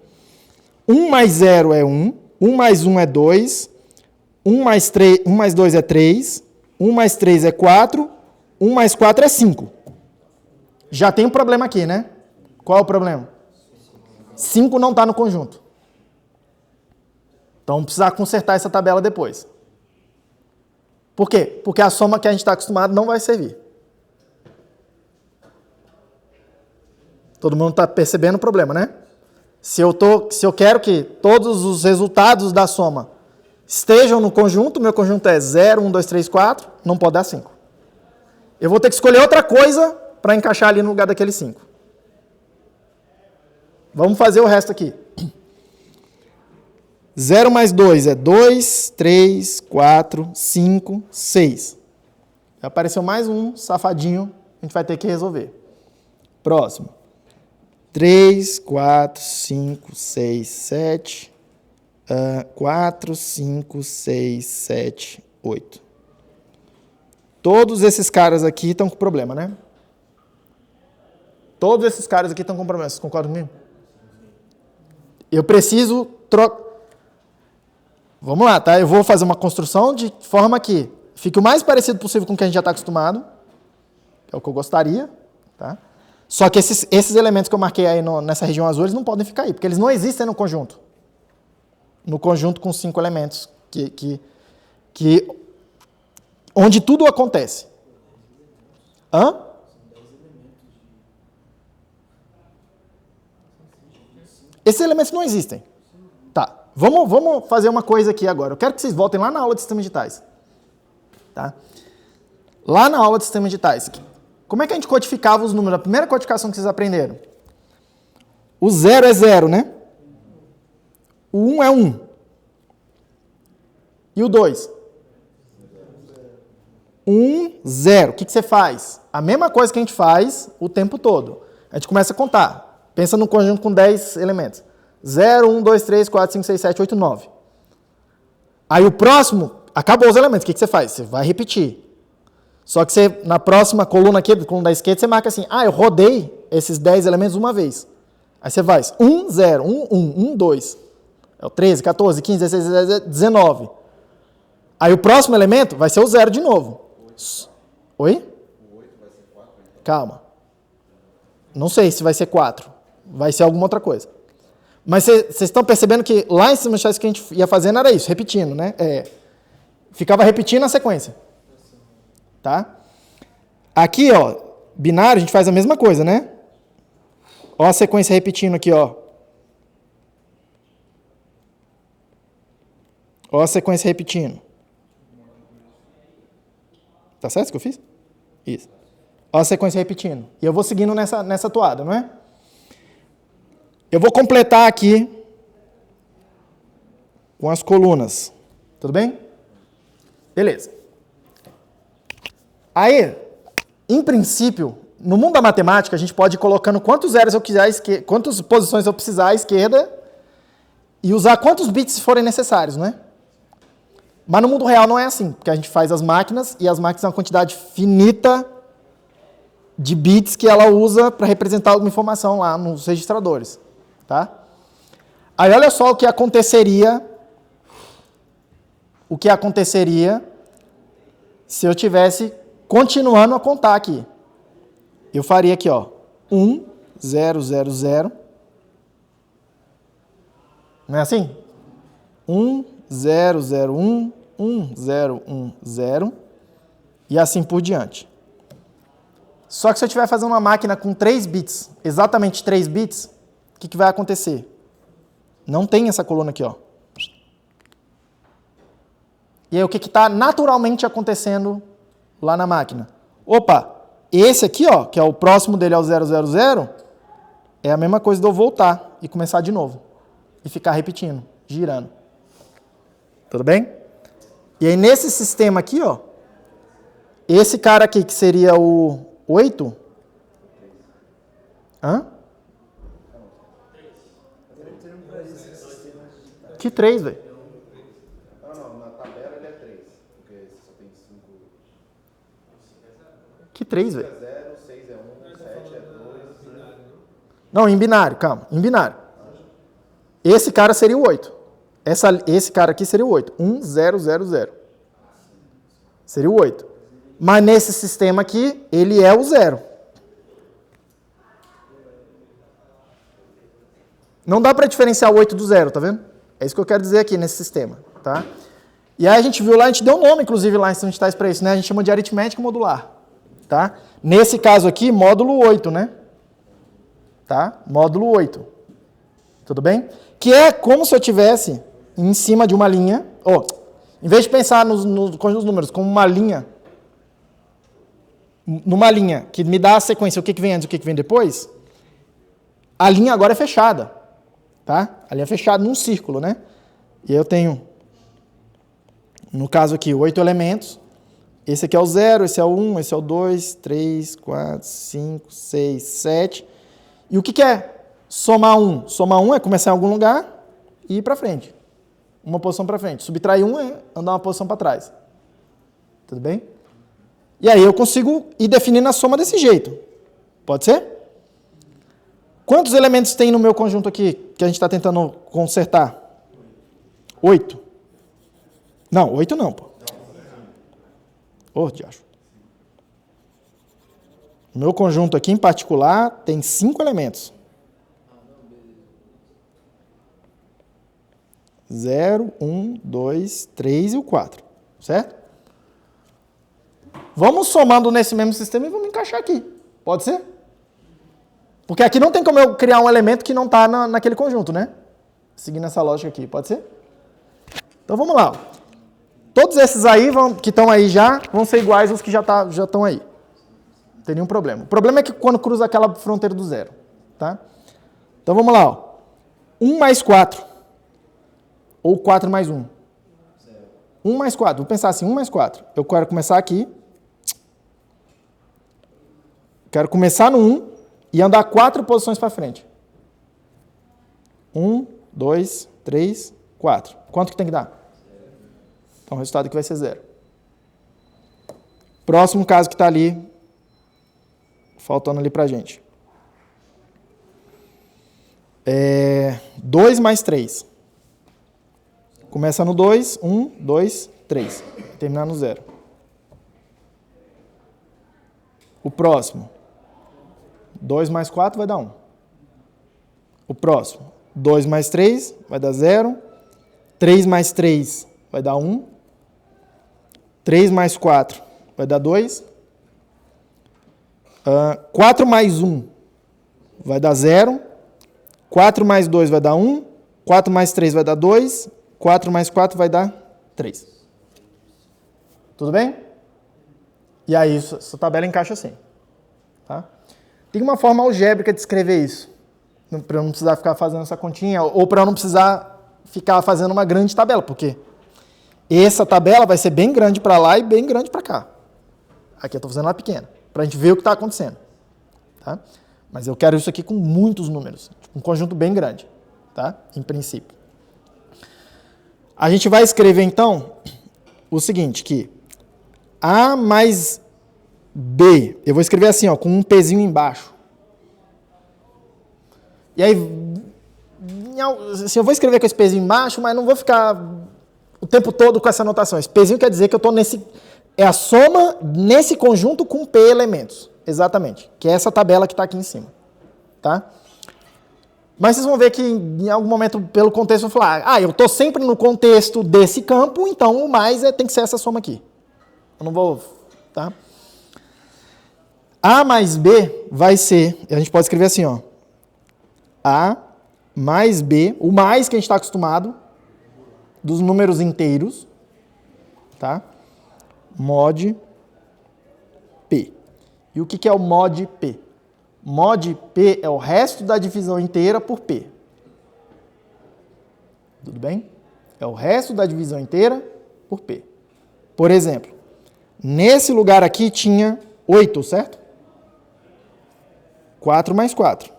1 mais 0 é 1, 1 mais 1 é 2, 1 mais 2 é 3, 1 mais 3 é 4, 1 mais 4 é 5. Já tem um problema aqui, né? Qual é o problema? 5 não está no conjunto. Então vamos precisar consertar essa tabela depois. Por quê? Porque a soma que a gente está acostumado não vai servir. Todo mundo está percebendo o problema, né? Se eu quero que todos os resultados da soma estejam no conjunto, meu conjunto é 0, 1, 2, 3, 4, não pode dar 5. Eu vou ter que escolher outra coisa para encaixar ali no lugar daquele 5. Vamos fazer o resto aqui. 0 mais 2 é 2, 3, 4, 5, 6. Já apareceu mais um safadinho, a gente vai ter que resolver. Próximo. 3, 4, 5, 6, 7. 4, 5, 6, 7, 8. Todos esses caras aqui estão com problema, né? Todos esses caras aqui estão com problema. Vocês concordam comigo? Eu preciso trocar. Vamos lá, tá? Eu vou fazer uma construção de forma que fique o mais parecido possível com o que a gente já está acostumado, que é o que eu gostaria, tá? Só que esses elementos que eu marquei aí nessa região azul, eles não podem ficar aí, porque eles não existem no conjunto. No conjunto com 5 elementos, onde tudo acontece. Hã? Esses elementos não existem. Tá. Vamos fazer uma coisa aqui agora. Eu quero que vocês voltem lá na aula de sistemas digitais. Tá? Lá na aula de sistemas digitais, como é que a gente codificava os números? A primeira codificação que vocês aprenderam. O 0 é 0, né? O 1 é 1. E o 2? 1, 0. O que você faz? A mesma coisa que a gente faz o tempo todo. A gente começa a contar. Pensa num conjunto com 10 elementos. 0, 1, 2, 3, 4, 5, 6, 7, 8, 9. Aí o próximo, acabou os elementos. O que você faz? Você vai repetir. Só que você, na próxima coluna aqui, coluna da esquerda, você marca assim, eu rodei esses 10 elementos uma vez. Aí você faz 1, 0, 1, 1, 1, 2. É o 13, 14, 15, 16, 17, 19. Aí o próximo elemento vai ser o 0 de novo. Oi? O 8 vai ser 4, então. Calma. Não sei se vai ser 4. Vai ser alguma outra coisa. Mas vocês estão percebendo que lá em cima que a gente ia fazendo era isso, repetindo, né? Ficava repetindo a sequência. Tá? Aqui, ó, binário, a gente faz a mesma coisa, né? Ó a sequência repetindo aqui, ó. Ó a sequência repetindo. Tá certo o que eu fiz? Isso. Ó a sequência repetindo. E eu vou seguindo nessa toada, não é? Eu vou completar aqui com as colunas. Tudo bem? Beleza. Aí, em princípio, no mundo da matemática, a gente pode ir colocando quantos zeros eu quiser, quantas posições eu precisar à esquerda e usar quantos bits forem necessários, não é? Mas no mundo real não é assim, porque a gente faz as máquinas e as máquinas têm uma quantidade finita de bits que ela usa para representar alguma informação lá nos registradores. Tá? Aí olha só o que aconteceria se eu tivesse continuando a contar aqui. Eu faria aqui, ó, 1, 0, 0, 0. Não é assim? 1, 0, 0, 1, 1, 0, 1, 0, e assim por diante. Só que se eu estiver fazendo uma máquina com 3 bits, exatamente 3 bits, o que vai acontecer? Não tem essa coluna aqui, ó. E aí o que está naturalmente acontecendo lá na máquina? Opa, esse aqui, ó, que é o próximo dele é o 000, é a mesma coisa de eu voltar e começar de novo. E ficar repetindo, girando. Tudo bem? E aí nesse sistema aqui, ó, esse cara aqui que seria o 8... Hã? Que 3, velho? Não, na tabela ele é 3, porque só tem 5. Que 3, 5 velho? é 0, 6 é 1, 7 é 2. Não, em binário, calma, em binário. Esse cara seria o 8. Esse cara aqui seria o 8. 1, 0, 0, 0. Seria o 8. Mas nesse sistema aqui, ele é o 0. Não dá para diferenciar o 8 do 0, tá vendo? É isso que eu quero dizer aqui nesse sistema, tá? E aí a gente viu lá, a gente deu um nome, inclusive, lá em Sistemas Digitais para isso, né? A gente chama de aritmética modular, tá? Nesse caso aqui, módulo 8, né? Tá? Módulo 8. Tudo bem? Que é como se eu tivesse em cima de uma linha, em vez de pensar nos conjuntos de números como uma linha, numa linha que me dá a sequência, o que vem antes e o que vem depois, a linha agora é fechada, tá? A linha é fechada num círculo, né? E aí eu tenho, no caso aqui, 8 elementos. Esse aqui é o 0, esse é o 1, esse é o 2, 3, 4, 5, 6, 7. E o que é somar 1? Somar 1 é começar em algum lugar e ir para frente. Uma posição para frente. Subtrair 1 é andar uma posição para trás. Tudo bem? E aí eu consigo ir definindo a soma desse jeito. Pode ser? Quantos elementos tem no meu conjunto aqui que a gente está tentando consertar? 8. Não, 8 não, pô. Diacho. O meu conjunto aqui, em particular, tem 5 elementos. 0, 1, 2, 3 e o 4. Certo? Vamos somando nesse mesmo sistema e vamos encaixar aqui. Pode ser? Porque aqui não tem como eu criar um elemento que não está naquele conjunto, né? Seguindo essa lógica aqui. Pode ser? Então vamos lá. Todos esses aí que estão aí já vão ser iguais aos que já estão aí. Não tem nenhum problema. O problema é que quando cruza aquela fronteira do zero. Tá? Então vamos lá. Ó. 1 mais 4. Ou 4 mais 1. 1 mais 4. Vou pensar assim, 1 mais 4. Eu quero começar aqui. Quero começar no 1 e andar 4 posições para frente. 1, 2, 3, 4. Quanto que tem que dar? Então, o resultado aqui vai ser 0. Próximo caso que está ali, faltando ali para a gente. 2 mais 3. Começa no 2, 1, 2, 3. Terminar no 0. O próximo. 2 mais 4 vai dar 1. O próximo. 2 mais 3 vai dar 0. 3 mais 3 vai dar 1. 3 mais 4 vai dar 2. 4 mais 1 vai dar 0. 4 mais 2 vai dar 1. 4 mais 3 vai dar 2. 4 mais 4 vai dar 3. Tudo bem? E aí, essa tabela encaixa assim. Tá? Tem uma forma algébrica de escrever isso. Para eu não precisar ficar fazendo essa continha. Ou para eu não precisar ficar fazendo uma grande tabela. Por quê? Essa tabela vai ser bem grande para lá e bem grande para cá. Aqui eu estou fazendo ela pequena, para a gente ver o que está acontecendo. Tá? Mas eu quero isso aqui com muitos números, um conjunto bem grande, tá? Em princípio. A gente vai escrever, então, o seguinte, que A mais B, eu vou escrever assim, ó, com um Pzinho embaixo. E aí, assim, eu vou escrever com esse Pzinho embaixo, mas não vou ficar o tempo todo com essa anotação. Esse Pzinho quer dizer que eu estou é a soma nesse conjunto com P elementos. Exatamente. Que é essa tabela que está aqui em cima. Tá? Mas vocês vão ver que em algum momento, pelo contexto, eu vou falar, eu estou sempre no contexto desse campo, então o mais tem que ser essa soma aqui. Eu não vou... Tá? A mais B vai ser, a gente pode escrever assim, ó. A mais B, o mais que a gente está acostumado, dos números inteiros, tá? Mod P. E o que é o mod P? Mod P é o resto da divisão inteira por P. Tudo bem? É o resto da divisão inteira por P. Por exemplo, nesse lugar aqui tinha 8, certo? 4 mais 4.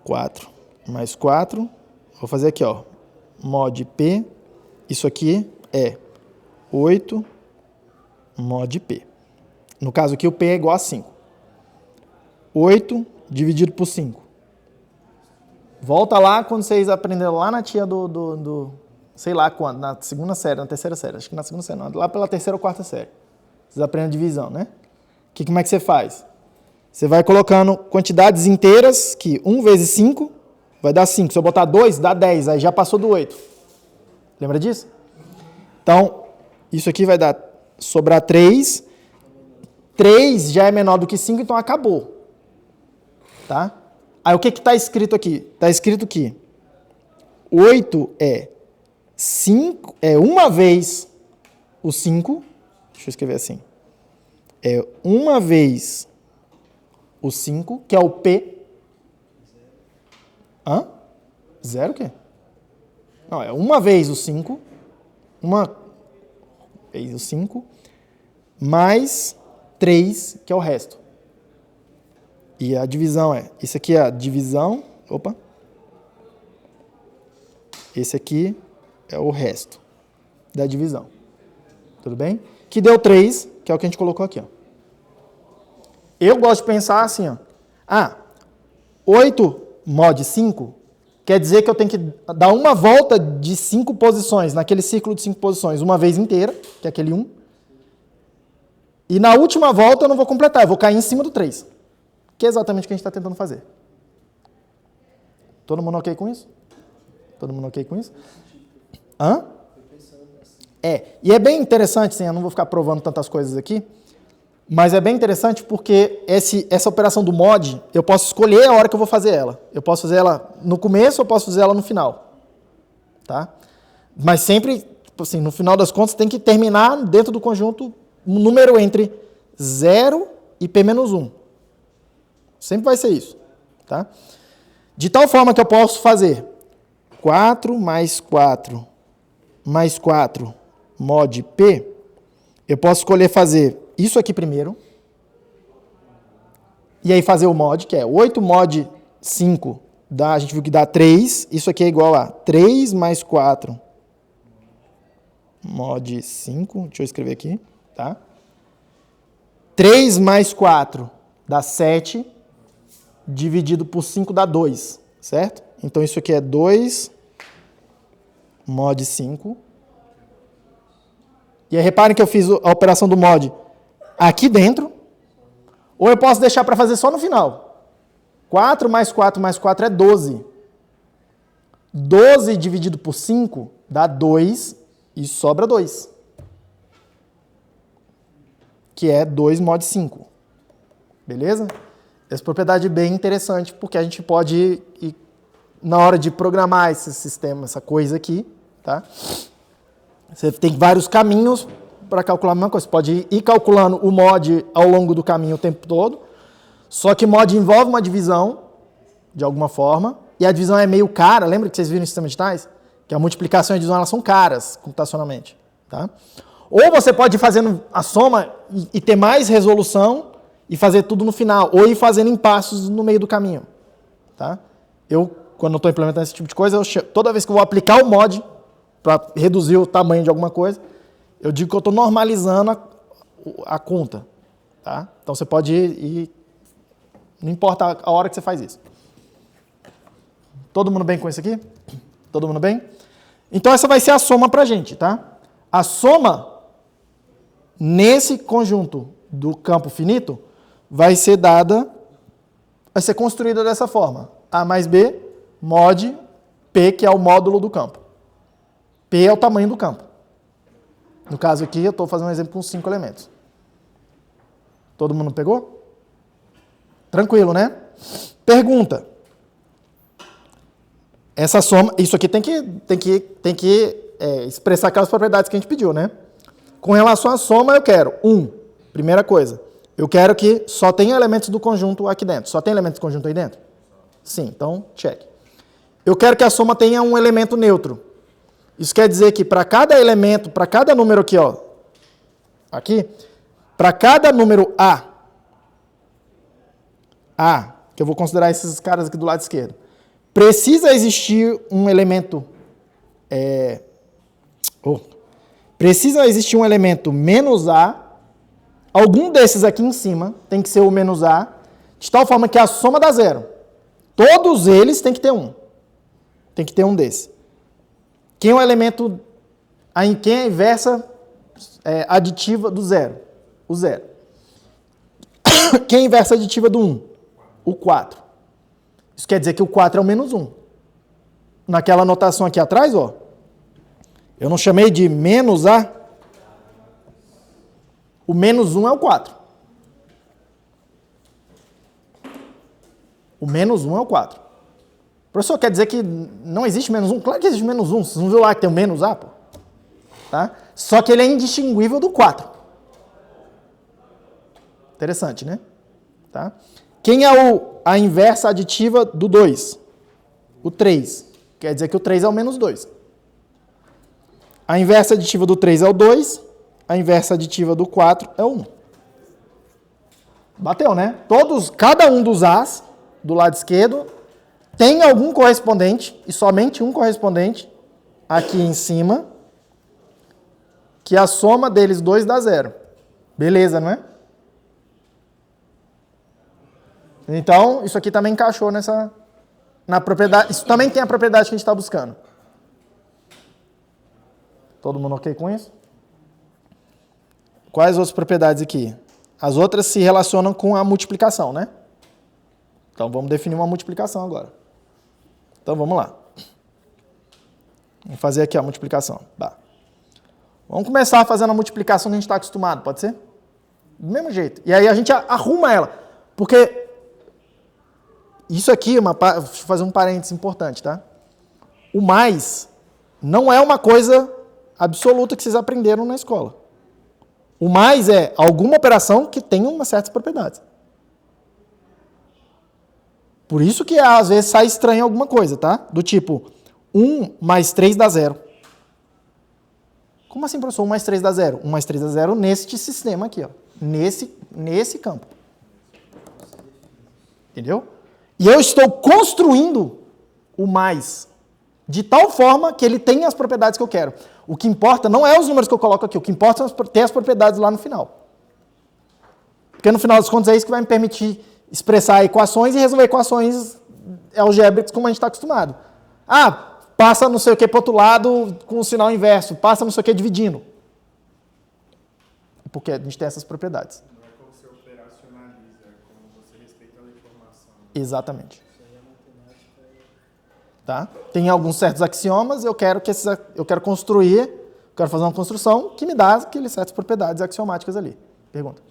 4 mais 4. Vou fazer aqui, ó. Mod P. Isso aqui é 8 mod P. No caso aqui, o P é igual a 5. 8 dividido por 5. Volta lá quando vocês aprenderam lá na tia sei lá quando, na segunda série, na terceira série. Acho que na segunda série, não. Lá pela terceira ou quarta série. Vocês aprendem a divisão, né? Como é que você faz? Você vai colocando quantidades inteiras, que 1 vezes 5 vai dar 5. Se eu botar 2, dá 10. Aí já passou do 8. Lembra disso? Então, isso aqui vai sobrar 3. 3 já é menor do que 5, então acabou. Tá? Aí o que está escrito aqui? Está escrito que 8 é 5, é uma vez o 5. Deixa eu escrever assim. É uma vez o 5, que é o P. Hã? 0 o quê? Não, é uma vez o 5. Uma vez o 5. Mais 3, que é o resto. E a divisão isso aqui é a divisão, esse aqui é o resto da divisão. Tudo bem? Que deu 3, que é o que a gente colocou aqui, ó. Eu gosto de pensar assim, ó. 8 mod 5 quer dizer que eu tenho que dar uma volta de 5 posições, naquele círculo de 5 posições, uma vez inteira, que é aquele 1. E na última volta eu não vou completar, eu vou cair em cima do 3. Que é exatamente o que a gente está tentando fazer. Todo mundo ok com isso? Todo mundo ok com isso? Hã? E é bem interessante, sim, eu não vou ficar provando tantas coisas aqui, mas é bem interessante porque essa operação do mod, eu posso escolher a hora que eu vou fazer ela. Eu posso fazer ela no começo, eu posso fazer ela no final. Tá? Mas sempre tipo assim, no final das contas, tem que terminar dentro do conjunto um número entre 0 e P menos 1. Sempre vai ser isso. Tá? De tal forma que eu posso fazer 4 mais 4 mais 4 mod P. Eu posso escolher fazer isso aqui primeiro. E aí fazer o mod, que é 8 mod 5, a gente viu que dá 3. Isso aqui é igual a 3 mais 4 mod 5. Deixa eu escrever aqui. Tá? 3 mais 4 dá 7. Dividido por 5 dá 2. Certo? Então isso aqui é 2 mod 5. E aí reparem que eu fiz a operação do mod aqui dentro. Ou eu posso deixar para fazer só no final. 4 mais 4 mais 4 é 12. 12 dividido por 5 dá 2 e sobra 2. Que é 2 mod 5. Beleza? Essa propriedade é bem interessante, porque a gente pode ir na hora de programar esse sistema, essa coisa aqui, tá? Você tem vários caminhos para calcular a mesma coisa. Você pode ir calculando o mod ao longo do caminho o tempo todo, só que mod envolve uma divisão, de alguma forma, e a divisão é meio cara. Lembra que vocês viram no sistema de tais? Que a multiplicação e a divisão elas são caras computacionalmente. Tá? Ou você pode ir fazendo a soma e ter mais resolução e fazer tudo no final, ou ir fazendo em passos no meio do caminho. Tá? Eu, quando estou implementando esse tipo de coisa, toda vez que eu vou aplicar o mod para reduzir o tamanho de alguma coisa, eu digo que eu estou normalizando a conta. Tá? Então você pode ir, não importa a hora que você faz isso. Todo mundo bem com isso aqui? Todo mundo bem? Então essa vai ser a soma para a gente. Tá? A soma nesse conjunto do campo finito vai ser construída dessa forma. A mais B, mod P, que é o módulo do campo. P é o tamanho do campo. No caso aqui, eu estou fazendo um exemplo com 5 elementos. Todo mundo pegou? Tranquilo, né? Pergunta. Essa soma, isso aqui tem que expressar aquelas propriedades que a gente pediu, né? Com relação à soma, eu quero, primeira coisa, eu quero que só tenha elementos do conjunto aqui dentro. Só tem elementos do conjunto aí dentro? Sim, então, check. Eu quero que a soma tenha um elemento neutro. Isso quer dizer que para cada elemento, para cada número aqui, ó, aqui, para cada número A, que eu vou considerar esses caras aqui do lado esquerdo, precisa existir um elemento, precisa existir um elemento menos A, algum desses aqui em cima tem que ser o menos A, de tal forma que a soma dá 0. Todos eles têm que ter um. Tem que ter um desse. Quem é o elemento, quem é a inversa aditiva do 0? O 0. Quem é a inversa aditiva do 1? O 4. Isso quer dizer que o 4 é o menos 1. Naquela anotação aqui atrás, ó, eu não chamei de menos A. O menos 1 é o 4. O menos 1 é o 4. Professor, quer dizer que não existe menos 1? Claro que existe menos 1. Vocês não viram lá que tem um menos A? Pô? Tá? Só que ele é indistinguível do 4. Interessante, né? Tá? Quem é a inversa aditiva do 2? O 3. Quer dizer que o 3 é o menos 2. A inversa aditiva do 3 é o 2. A inversa aditiva do 4 é o 1. Bateu, né? Cada um dos A's do lado esquerdo tem algum correspondente, e somente um correspondente, aqui em cima, que a soma deles dois dá 0. Beleza, não é? Então, isso aqui também encaixou na propriedade. Isso também tem a propriedade que a gente está buscando. Todo mundo ok com isso? Quais outras propriedades aqui? As outras se relacionam com a multiplicação, né? Então, vamos definir uma multiplicação agora. Então, vamos lá. Vamos fazer aqui a multiplicação. Tá. Vamos começar fazendo a multiplicação que a gente está acostumado, pode ser? Do mesmo jeito. E aí a gente arruma ela. Porque isso aqui, deixa eu fazer um parênteses importante, tá? O mais não é uma coisa absoluta que vocês aprenderam na escola. O mais é alguma operação que tenha umas certas propriedades. Por isso que às vezes sai estranho alguma coisa, tá? Do tipo, 1 mais 3 dá 0. Como assim, professor? 1 mais 3 dá 0? 1 mais 3 dá 0 neste sistema aqui, ó. Nesse campo. Entendeu? E eu estou construindo o mais de tal forma que ele tenha as propriedades que eu quero. O que importa não é os números que eu coloco aqui, o que importa é ter as propriedades lá no final. Porque no final das contas é isso que vai me permitir expressar equações e resolver equações algébricas como a gente está acostumado. Ah, passa não sei o que para o outro lado com o sinal inverso, passa não sei o que dividindo. Porque a gente tem essas propriedades. Não é como você operacionaliza, é como você respeita a informação. Exatamente. Tá? Tem alguns certos axiomas, eu quero construir, eu quero fazer uma construção que me dá aquelas certas propriedades axiomáticas ali. Pergunta.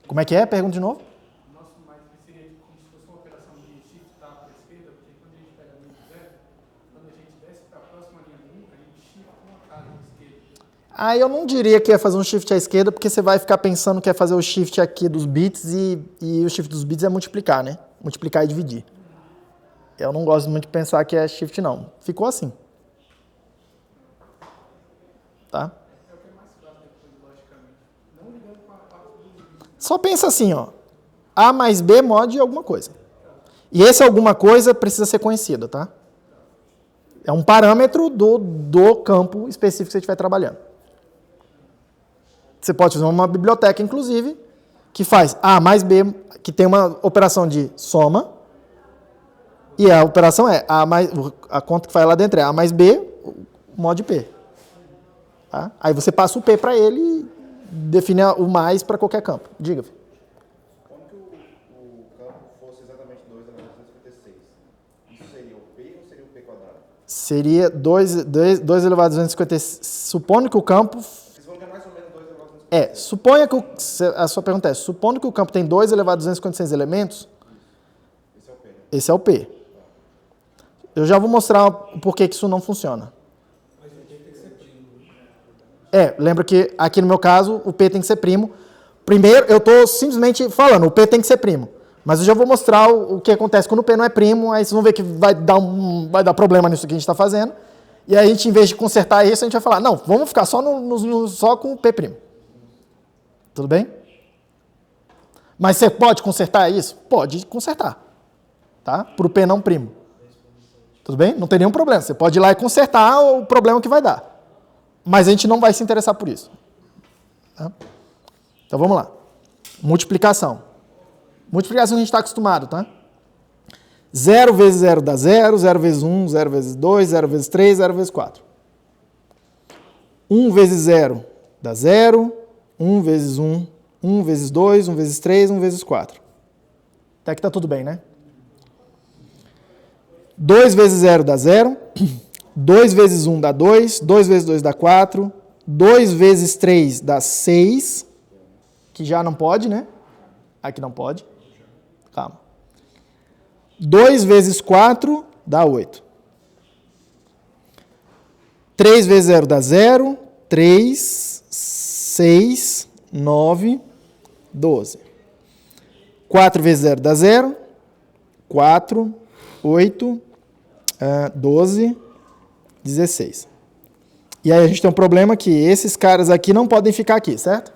Como é que é? Pergunta de novo. O nosso mais seria como se fosse uma operação de shift para a esquerda, porque quando a gente pega a linha do zero, quando a gente desce para a próxima linha do 1, a gente shift uma casa à esquerda. Ah, eu não diria que ia fazer um shift à esquerda, porque você vai ficar pensando que é fazer o shift aqui dos bits e o shift dos bits é multiplicar, né? Multiplicar e dividir. Eu não gosto muito de pensar que é shift, não. Ficou assim. Tá? É o que é mais fácil depois, logicamente. Não ligando com a parte do... Só pensa assim, ó. A mais B mod alguma coisa. E esse alguma coisa precisa ser conhecido, tá? É um parâmetro do campo específico que você estiver trabalhando. Você pode fazer uma biblioteca, inclusive, que faz A mais B, que tem uma operação de soma, e a operação é a conta que faz lá dentro é A mais B, mod P. Tá? Aí você passa o P para ele e define o mais para qualquer campo. Diga, filho. Como que o campo fosse exatamente 2 elevado a 256? Isso seria o P ou seria o P quadrado? Seria 2 elevado a 256. Supondo que o campo... Vocês vão ter mais ou menos 2 elevado a 256. Suponha que a sua pergunta é, supondo que o campo tem 2 elevado a 256 elementos, Esse é o P, né? esse é o P. Eu já vou mostrar por que isso não funciona. Lembra que aqui no meu caso, o P tem que ser primo. Primeiro, eu estou simplesmente falando, o P tem que ser primo. Mas eu já vou mostrar o que acontece quando o P não é primo, aí vocês vão ver que vai dar problema nisso que a gente está fazendo. E aí, a gente, em vez de consertar isso, a gente vai falar, não, vamos ficar só, só com o P primo. Tudo bem? Mas você pode consertar isso? Pode consertar. Tá? Para o P não primo. Tudo bem? Não tem nenhum problema. Você pode ir lá e consertar o problema que vai dar. Mas a gente não vai se interessar por isso. Tá? Então vamos lá. Multiplicação. Multiplicação a gente está acostumado, tá? 0 vezes 0 dá 0, 0 vezes 1, 0 vezes 2, 0 vezes 3, 0 vezes 4. 1 vezes 0 dá 0, 1 vezes 1, 1 vezes 2, 1 vezes 3, 1 vezes 4. Até aqui está tudo bem, né? 2 vezes 0 dá 0, 2 vezes 1 dá 2, 2 vezes 2 dá 4, 2 vezes 3 dá 6, que já não pode, né? Aqui não pode. Calma. 2 vezes 4 dá 8. 3 vezes 0 dá 0, 3, 6, 9, 12. 4 vezes 0 dá 0, 4, 8, 12, 16. E aí a gente tem um problema que esses caras aqui não podem ficar aqui, certo?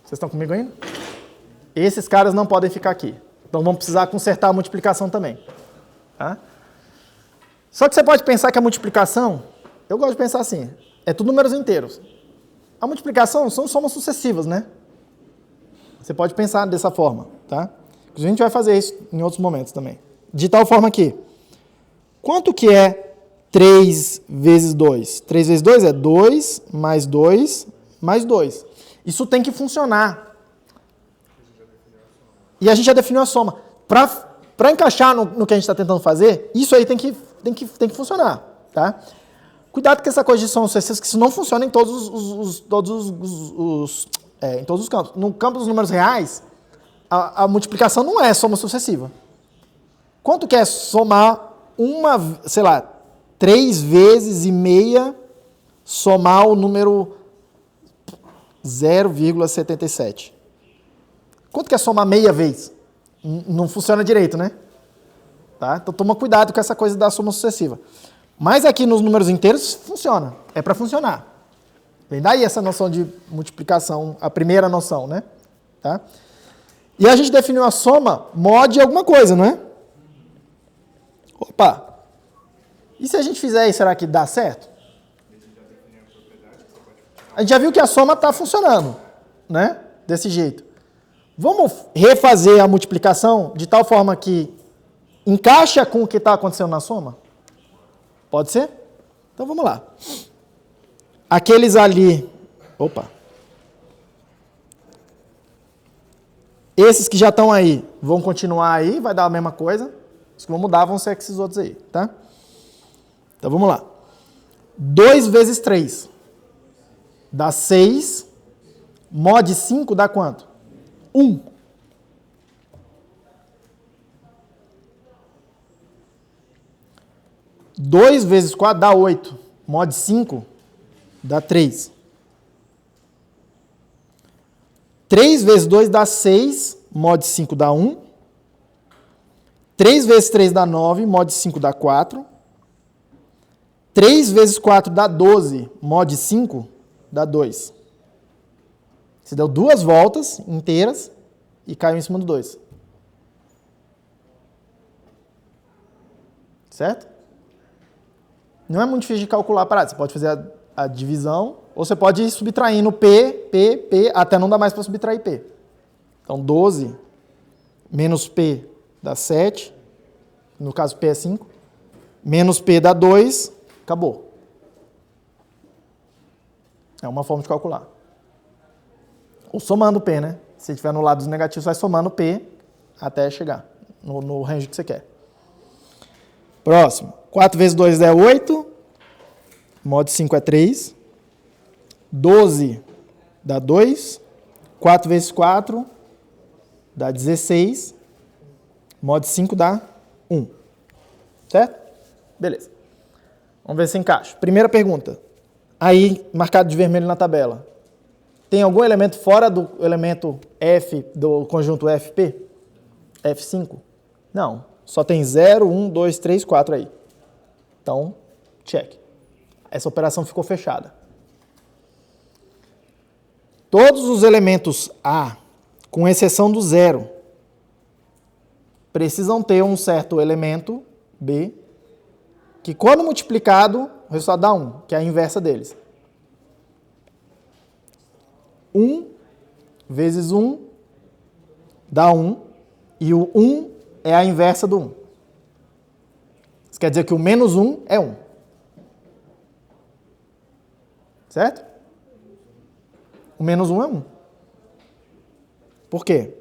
Vocês estão comigo ainda? Esses caras não podem ficar aqui. Então vamos precisar consertar a multiplicação também. Tá? Só que você pode pensar que a multiplicação, eu gosto de pensar assim, é tudo números inteiros. A multiplicação são somas sucessivas, né? Você pode pensar dessa forma, tá? A gente vai fazer isso em outros momentos também. De tal forma que, quanto que é 3 vezes 2? 3 vezes 2 é 2 mais 2 mais 2. Isso tem que funcionar. E a gente já definiu a soma. Para encaixar no que a gente está tentando fazer, isso aí tem que funcionar. Tá? Cuidado com essa coisa de somas sucessivas, que isso não funciona em todos os campos. No campo dos números reais, a multiplicação não é soma sucessiva. Quanto que é somar uma, sei lá, 3 vezes e meia, somar o número 0,77? Quanto que é somar meia vez? Não funciona direito, né? Tá? Então toma cuidado com essa coisa da soma sucessiva. Mas aqui nos números inteiros funciona. É para funcionar. Vem daí essa noção de multiplicação, a primeira noção, né? Tá? E a gente definiu a soma mod alguma coisa, não é? Opa! E se a gente fizer isso, será que dá certo? A gente já viu que a soma está funcionando, né? Desse jeito. Vamos refazer a multiplicação de tal forma que encaixa com o que está acontecendo na soma? Pode ser? Então vamos lá. Aqueles ali... Opa! Esses que já estão aí vão continuar aí, vai dar a mesma coisa. Os que vão mudar vão ser esses outros aí, tá? Então vamos lá. 2 vezes 3 dá 6. Mod 5 dá quanto? 1. Dois vezes 4 dá 8. Mod 5 dá 3. 3 vezes 2 dá 6. Mod 5 dá 1. 3 vezes 3 dá 9. Mod 5 dá 4. 3 vezes 4 dá 12. Mod 5 dá 2. Você deu 2 voltas inteiras e caiu em cima do 2. Certo? Não é muito difícil de calcular a parada. Você pode fazer a divisão, ou você pode ir subtraindo P, até não dá mais para subtrair P. Então, 12 menos P dá 7. No caso, P é 5. Menos P dá 2. Acabou. É uma forma de calcular. Ou somando P, né? Se estiver no lado dos negativos, vai somando P até chegar no range que você quer. Próximo. 4 vezes 2 é 8. Mod 5 é 3. 12 dá 2. 4 vezes 4 dá 16. Mod 5 dá 1. Certo? Beleza. Vamos ver se encaixa. Primeira pergunta. Aí, marcado de vermelho na tabela. Tem algum elemento fora do elemento F, do conjunto FP? F5? Não. Só tem 0, 1, 2, 3, 4 aí. Então, check. Essa operação ficou fechada. Todos os elementos A, com exceção do 0, precisam ter um certo elemento B, que quando multiplicado, o resultado dá 1, que é a inversa deles. 1 vezes 1 dá 1, e o 1 é a inversa do 1. Isso quer dizer que o menos 1 é 1. Certo? O menos 1 é 1. Por quê?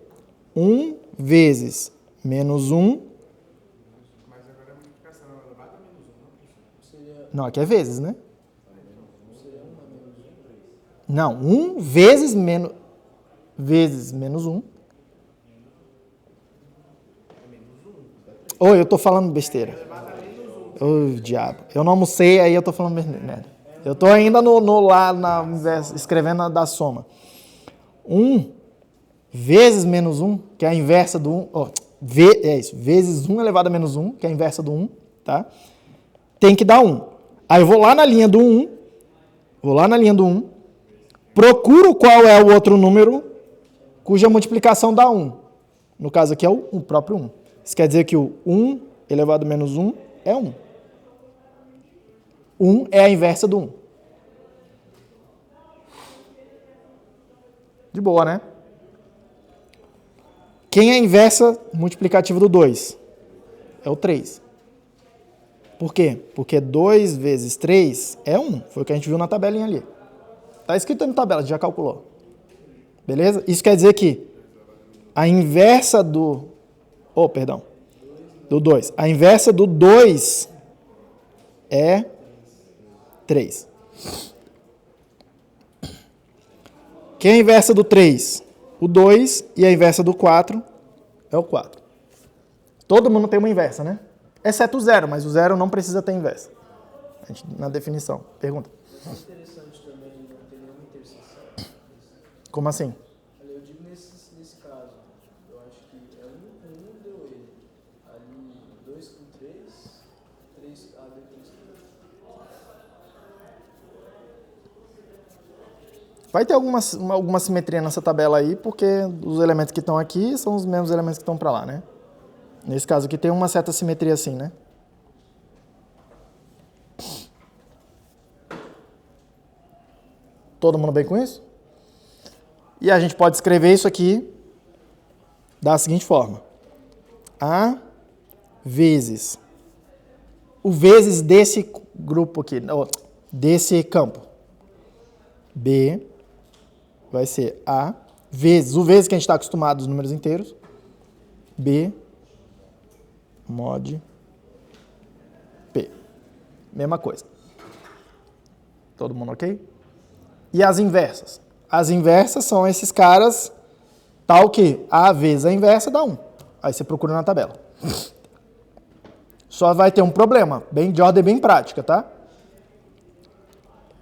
1 vezes menos 1... Mas agora a multiplicação é elevada a menos 1, não? Não, aqui é vezes, né? Não, 1 vezes menos 1. Oi, eu tô falando besteira. Ô, diabo. Eu não almocei, aí eu tô falando merda. Eu tô ainda lá escrevendo a da soma. 1 vezes menos 1, que é a inversa do 1. É isso. Vezes 1 elevado a menos 1, que é a inversa do 1. Tá? Tem que dar 1. Aí eu vou lá na linha do 1. Procuro qual é o outro número cuja multiplicação dá 1. No caso aqui é o próprio 1. Isso quer dizer que o 1 elevado a menos 1 é 1. 1 é a inversa do 1. De boa, né? Quem é a inversa multiplicativa do 2? É o 3. Por quê? Porque 2 vezes 3 é 1. Foi o que a gente viu na tabelinha ali. Está escrito na tabela, a gente já calculou. Beleza? Isso quer dizer que a inversa do 2. A inversa do 2 é 3. Quem é a inversa do 3? O 2, e a inversa do 4 é o 4. Todo mundo tem uma inversa, né? Exceto o zero, mas o zero não precisa ter inversa. Na definição. Pergunta. É interessante também não ter nenhuma interseção. Como assim? Eu digo nesse caso, eu acho que é 1 deu ele. Ali 2 com 3, 3 A deu 3 com 2. Vai ter alguma simetria nessa tabela aí, porque os elementos que estão aqui são os mesmos elementos que estão para lá, né? Nesse caso aqui tem uma certa simetria assim, né? Todo mundo bem com isso? E a gente pode escrever isso aqui da seguinte forma. A vezes o vezes desse grupo aqui, desse campo. B vai ser A vezes, o vezes que a gente está acostumado, os números inteiros. B mod P. Mesma coisa. Todo mundo ok? E as inversas? As inversas são esses caras, tal que A vezes a inversa dá 1. Aí você procura na tabela. Só vai ter um problema, bem de ordem bem prática, tá?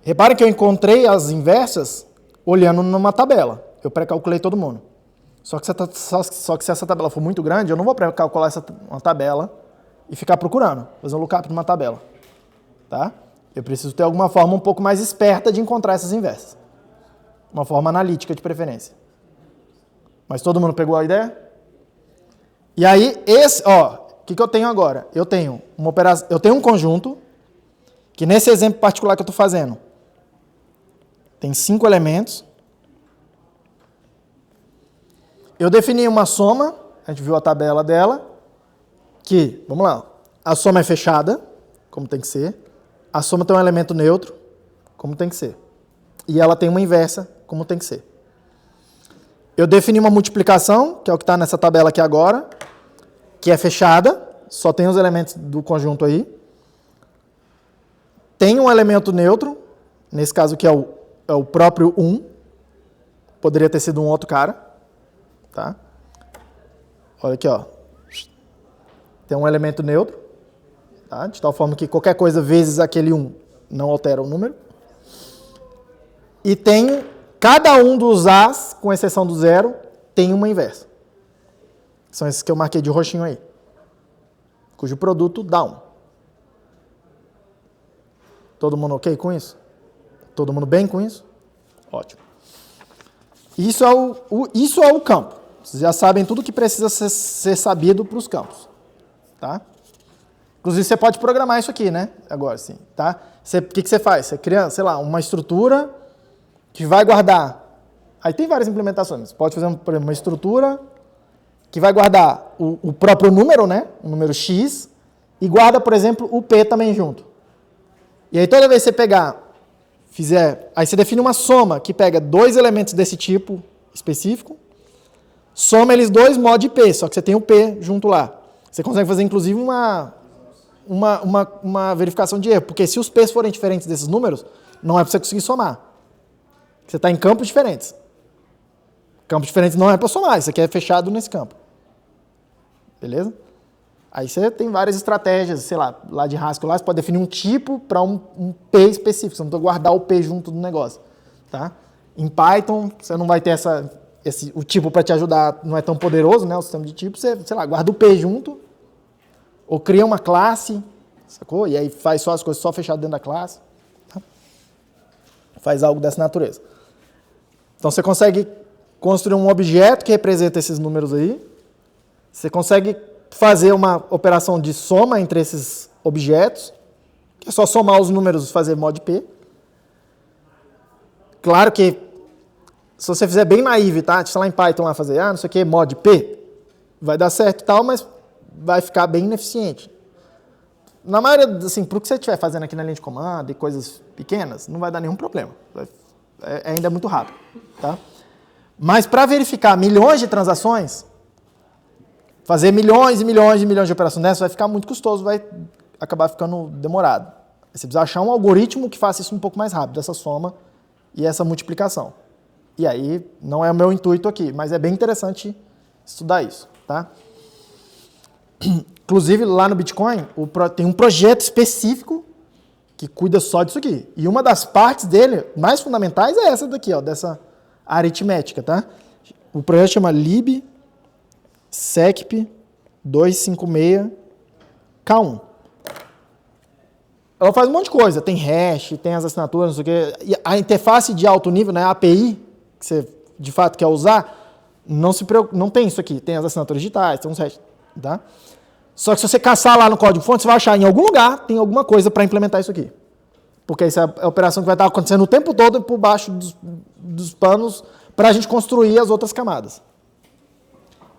Reparem que eu encontrei as inversas olhando numa tabela. Eu pré-calculei todo mundo. Só que se essa tabela for muito grande, eu não vou pré-calcular uma tabela e ficar procurando, fazer um lookup numa tabela. Tá? Eu preciso ter alguma forma um pouco mais esperta de encontrar essas inversas. Uma forma analítica de preferência. Mas todo mundo pegou a ideia? E aí, o que eu tenho agora? Eu tenho um conjunto, que nesse exemplo particular que eu estou fazendo, tem 5 elementos. Eu defini uma soma, a gente viu a tabela dela, que, vamos lá, a soma é fechada, como tem que ser. A soma tem um elemento neutro, como tem que ser. E ela tem uma inversa, como tem que ser. Eu defini uma multiplicação, que é o que está nessa tabela aqui agora, que é fechada, só tem os elementos do conjunto aí. Tem um elemento neutro, nesse caso aqui é o próprio 1. Poderia ter sido um outro cara. Tá? Olha aqui, ó. Tem um elemento neutro. Tá? De tal forma que qualquer coisa vezes aquele 1 não altera o número. E tem cada um dos A's, com exceção do 0, tem uma inversa. São esses que eu marquei de roxinho aí. Cujo produto dá 1. Todo mundo ok com isso? Todo mundo bem com isso? Ótimo. Isso é o campo. Vocês já sabem tudo que precisa ser sabido para os campos. Tá? Inclusive, você pode programar isso aqui, né? Agora sim. Tá? O que você faz? Você cria, sei lá, uma estrutura que vai guardar. Aí tem várias implementações. Você pode fazer uma estrutura que vai guardar o próprio número, né? O número X, e guarda, por exemplo, o P também junto. E aí toda vez que você aí você define uma soma que pega 2 elementos desse tipo específico, soma eles 2 mod P, só que você tem o P junto lá. Você consegue fazer, inclusive, uma verificação de erro, porque se os P's forem diferentes desses números, não é para você conseguir somar. Você está em campos diferentes. Campos diferentes não é para somar, isso aqui é fechado nesse campo. Beleza? Aí você tem várias estratégias, sei lá de Haskell, você pode definir um tipo para um P específico, você não precisa guardar o P junto do negócio. Tá? Em Python, você não vai ter o tipo para te ajudar, não é tão poderoso, né, o sistema de tipo, você, sei lá, guarda o P junto, ou cria uma classe, sacou? E aí faz só as coisas só fechadas dentro da classe. Tá? Faz algo dessa natureza. Então você consegue construir um objeto que representa esses números aí, você consegue fazer uma operação de soma entre esses objetos, que é só somar os números e fazer mod P. Claro que, se você fizer bem naive, tá? Sei lá em Python lá fazer, não sei o que, mod P, vai dar certo e tal, mas vai ficar bem ineficiente. Na maioria, assim, para o que você estiver fazendo aqui na linha de comando e coisas pequenas, não vai dar nenhum problema. Ainda é muito rápido, tá? Mas para verificar milhões de transações, fazer milhões e milhões e milhões de operações dessas vai ficar muito custoso, vai acabar ficando demorado. Você precisa achar um algoritmo que faça isso um pouco mais rápido, essa soma e essa multiplicação. E aí, não é o meu intuito aqui, mas é bem interessante estudar isso, tá? Inclusive, lá no Bitcoin, tem um projeto específico que cuida só disso aqui. E uma das partes dele, mais fundamentais, é essa daqui, ó, dessa aritmética, tá? O projeto chama libsecp 256K1. Ela faz um monte de coisa. Tem hash, tem as assinaturas, não sei o quê. E a interface de alto nível, né, a API, que você de fato quer usar, não tem isso aqui. Tem as assinaturas digitais, tem uns hash, tá? Só que se você caçar lá no código-fonte, você vai achar em algum lugar, tem alguma coisa para implementar isso aqui. Porque essa é a operação que vai estar acontecendo o tempo todo por baixo dos panos para a gente construir as outras camadas.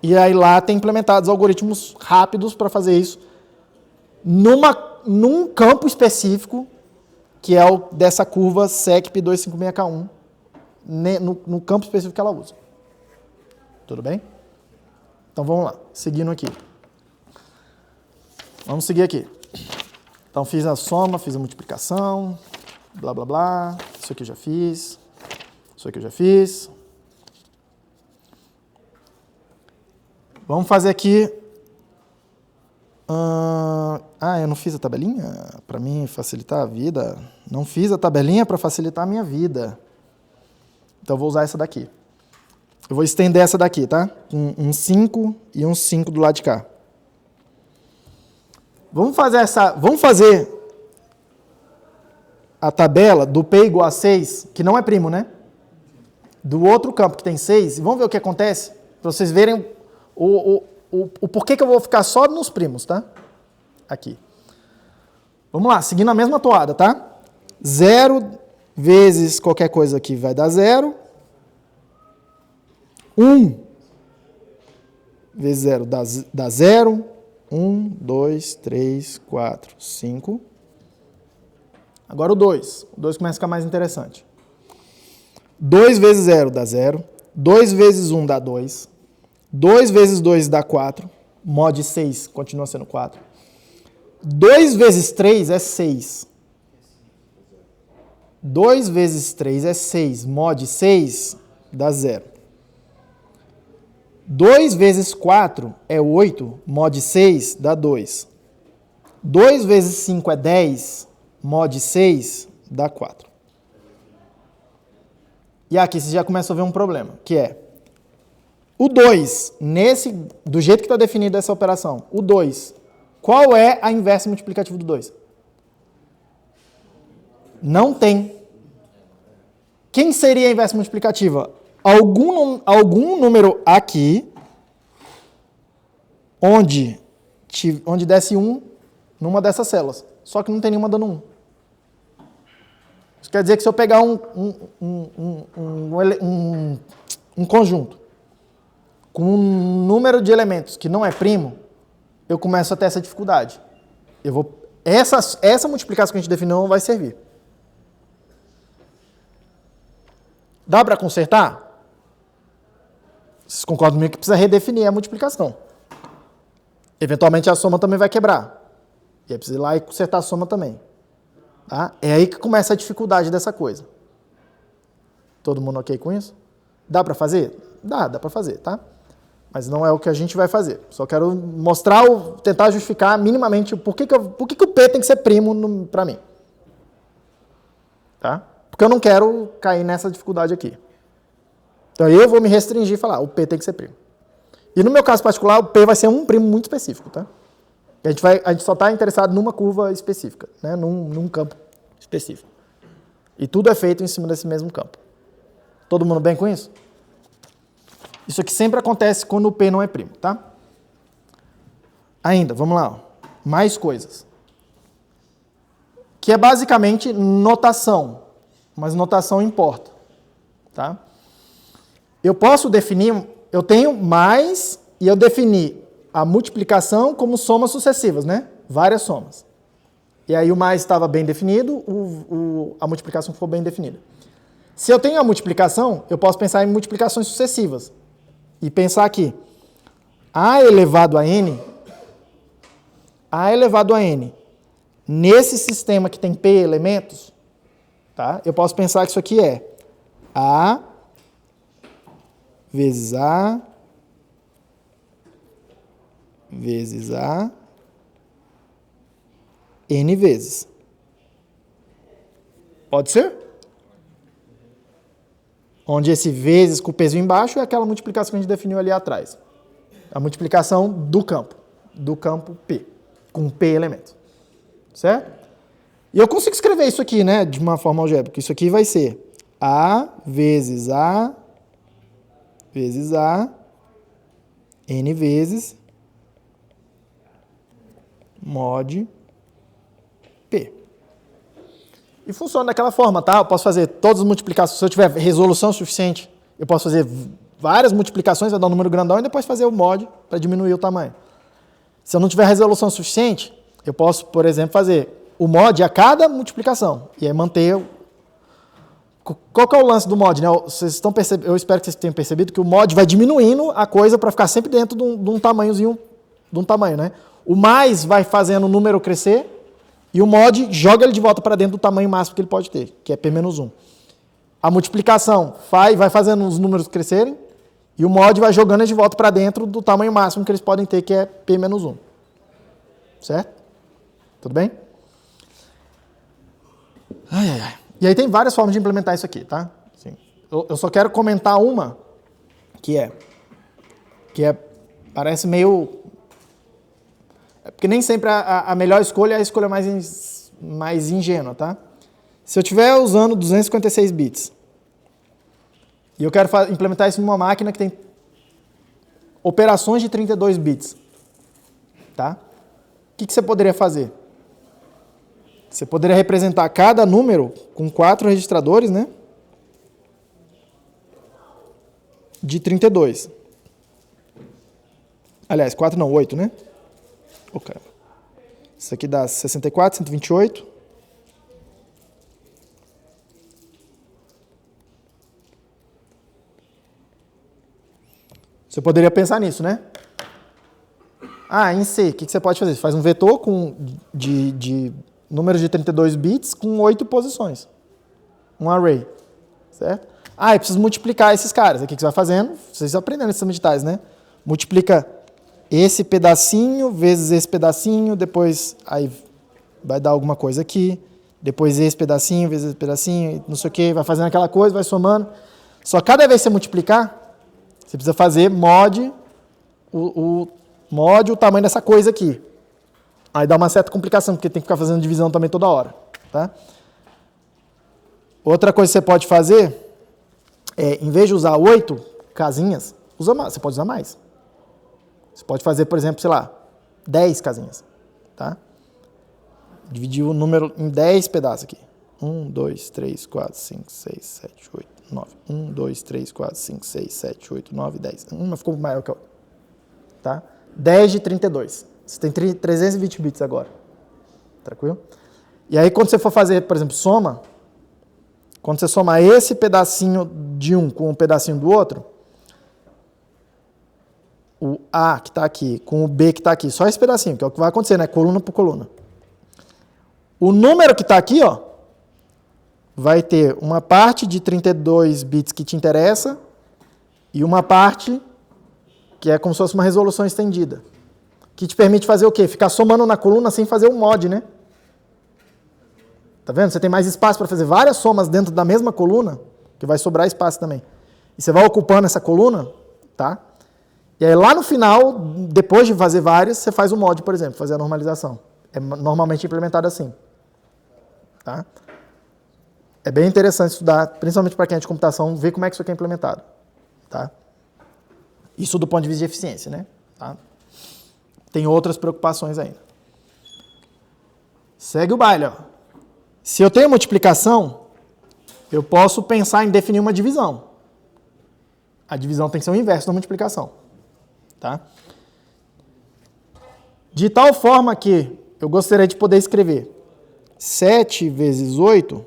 E aí lá tem implementados algoritmos rápidos para fazer isso num campo específico, que é o dessa curva SECP 256K1, no campo específico que ela usa. Tudo bem? Então vamos lá, seguindo aqui. Vamos seguir aqui. Então fiz a soma, fiz a multiplicação, blá blá blá, isso aqui eu já fiz, isso aqui eu já fiz. Vamos fazer aqui... eu não fiz a tabelinha para mim facilitar a vida. Não fiz a tabelinha para facilitar a minha vida. Então eu vou usar essa daqui. Eu vou estender essa daqui, tá? Um 5 e um 5 do lado de cá. Vamos fazer a tabela do P igual a 6, que não é primo, né? Do outro campo que tem 6, e vamos ver o que acontece, para vocês verem o porquê que eu vou ficar só nos primos, tá? Aqui. Vamos lá, seguindo a mesma toada, tá? 0 vezes qualquer coisa aqui vai dar 0. 1 vezes 0 dá 0. 1, 2, 3, 4, 5. Agora o 2. O 2 começa a ficar mais interessante. 2 vezes 0 dá 0. 2 vezes 1 dá 2. 2 vezes 2 dá 4. Mod 6 continua sendo 4. 2 vezes 3 é 6. 2 vezes 3 é 6. Mod 6 dá 0. 2 vezes 4 é 8, mod 6 dá 2. 2 vezes 5 é 10, mod 6 dá 4. E aqui você já começa a ver um problema, que é o 2, do jeito que está definida essa operação, o 2, qual é a inversa multiplicativa do 2? Não tem. Quem seria a inversa multiplicativa? Algum número aqui, onde desce 1 numa dessas células. Só que não tem nenhuma dando 1. Isso quer dizer que se eu pegar um conjunto com um número de elementos que não é primo, eu começo a ter essa dificuldade. Essa multiplicação que a gente definiu não vai servir. Dá para consertar? Vocês concordam comigo que precisa redefinir a multiplicação. Eventualmente a soma também vai quebrar. E aí precisa ir lá e consertar a soma também. Tá? É aí que começa a dificuldade dessa coisa. Todo mundo ok com isso? Dá para fazer? Dá para fazer, tá? Mas não é o que a gente vai fazer. Só quero mostrar, tentar justificar minimamente por que o P tem que ser primo para mim. Tá? Porque eu não quero cair nessa dificuldade aqui. Então eu vou me restringir e falar, o P tem que ser primo. E no meu caso particular, o P vai ser um primo muito específico, tá? A gente só está interessado numa curva específica, né? Num campo específico. E tudo é feito em cima desse mesmo campo. Todo mundo bem com isso? Isso aqui sempre acontece quando o P não é primo, tá? Ainda, vamos lá. Ó. Mais coisas. Que é basicamente notação. Mas notação importa, tá? Eu posso definir, eu tenho mais e eu defini a multiplicação como somas sucessivas, né? Várias somas. E aí o mais estava bem definido, a multiplicação ficou bem definida. Se eu tenho a multiplicação, eu posso pensar em multiplicações sucessivas. E pensar aqui, A elevado a N, nesse sistema que tem P elementos, tá? Eu posso pensar que isso aqui é A vezes A vezes A, N vezes. Pode ser? Onde esse vezes com o peso embaixo é aquela multiplicação que a gente definiu ali atrás. A multiplicação do campo P, com P elementos. Certo? E eu consigo escrever isso aqui, né, de uma forma algébrica. Isso aqui vai ser A vezes A vezes A, N vezes mod P. E funciona daquela forma, tá? Eu posso fazer todas as multiplicações. Se eu tiver resolução suficiente, eu posso fazer várias multiplicações, vai dar um número grandão, e depois fazer o mod para diminuir o tamanho. Se eu não tiver resolução suficiente, eu posso, por exemplo, fazer o mod a cada multiplicação. E aí manter... Qual que é o lance do mod, né? Vocês estão eu espero que vocês tenham percebido que o mod vai diminuindo a coisa para ficar sempre dentro de um tamanhozinho, de um tamanho, né? O mais vai fazendo o número crescer e o mod joga ele de volta para dentro do tamanho máximo que ele pode ter, que é P-1. A multiplicação vai fazendo os números crescerem e o mod vai jogando ele de volta para dentro do tamanho máximo que eles podem ter, que é P-1. Certo? Tudo bem? Ai, ai, ai. E aí tem várias formas de implementar isso aqui, tá? Assim, eu só quero comentar uma que parece meio... porque nem sempre a melhor escolha é a escolha mais ingênua, tá? Se eu estiver usando 256 bits e eu quero implementar isso numa máquina que tem operações de 32 bits, tá? O que você poderia fazer? Você poderia representar cada número com 4 registradores, né? De 32. Aliás, 4 não, 8, né? Oh, caramba. Isso aqui dá 64, 128. Você poderia pensar nisso, né? Ah, em C, o que você pode fazer? Você faz um vetor de números de 32 bits com 8 posições. Um array. Certo? Ah, eu preciso multiplicar esses caras. O que você vai fazendo? Vocês aprendendo esses digitais, né? Multiplica esse pedacinho vezes esse pedacinho, depois aí vai dar alguma coisa aqui, depois esse pedacinho vezes esse pedacinho, não sei o que, vai fazendo aquela coisa, vai somando. Só cada vez que você multiplicar, você precisa fazer mod o tamanho dessa coisa aqui. Aí dá uma certa complicação, porque tem que ficar fazendo divisão também toda hora. Tá? Outra coisa que você pode fazer é, em vez de usar 8 casinhas, você pode usar mais. Você pode fazer, por exemplo, sei lá, 10 casinhas. Tá? Dividir o número em 10 pedaços aqui. 1, 2, 3, 4, 5, 6, 7, 8, 9. 1, 2, 3, 4, 5, 6, 7, 8, 9, 10. Uma ficou maior que a outra. Tá? 10 de 32. Você tem 320 bits agora. Tranquilo? E aí, quando você for fazer, por exemplo, soma, quando você somar esse pedacinho de um com um pedacinho do outro, o A que está aqui com o B que está aqui, só esse pedacinho, que é o que vai acontecer, né? Coluna por coluna. O número que está aqui, ó, vai ter uma parte de 32 bits que te interessa e uma parte que é como se fosse uma resolução estendida. Que te permite fazer o quê? Ficar somando na coluna sem fazer um mod, né? Tá vendo? Você tem mais espaço para fazer várias somas dentro da mesma coluna, que vai sobrar espaço também. E você vai ocupando essa coluna, tá? E aí lá no final, depois de fazer várias, você faz o mod, por exemplo, fazer a normalização. É normalmente implementado assim. Tá? É bem interessante estudar, principalmente para quem é de computação, ver como é que isso aqui é implementado. Tá? Isso do ponto de vista de eficiência, né? Tá? Tem outras preocupações ainda. Segue o baile, ó. Se eu tenho multiplicação, eu posso pensar em definir uma divisão. A divisão tem que ser o inverso da multiplicação. Tá? De tal forma que eu gostaria de poder escrever 7 vezes 8,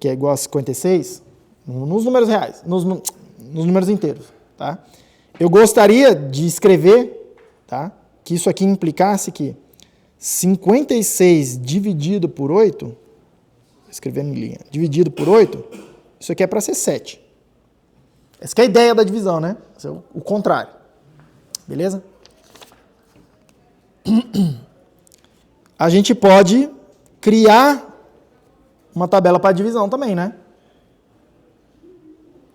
que é igual a 56, nos números reais, nos números inteiros. Tá? Eu gostaria de escrever, tá, que isso aqui implicasse que 56 dividido por 8, escrevendo em linha, dividido por 8, isso aqui é para ser 7. Essa que é a ideia da divisão, né? O contrário. Beleza? a gente pode criar uma tabela para divisão também, né?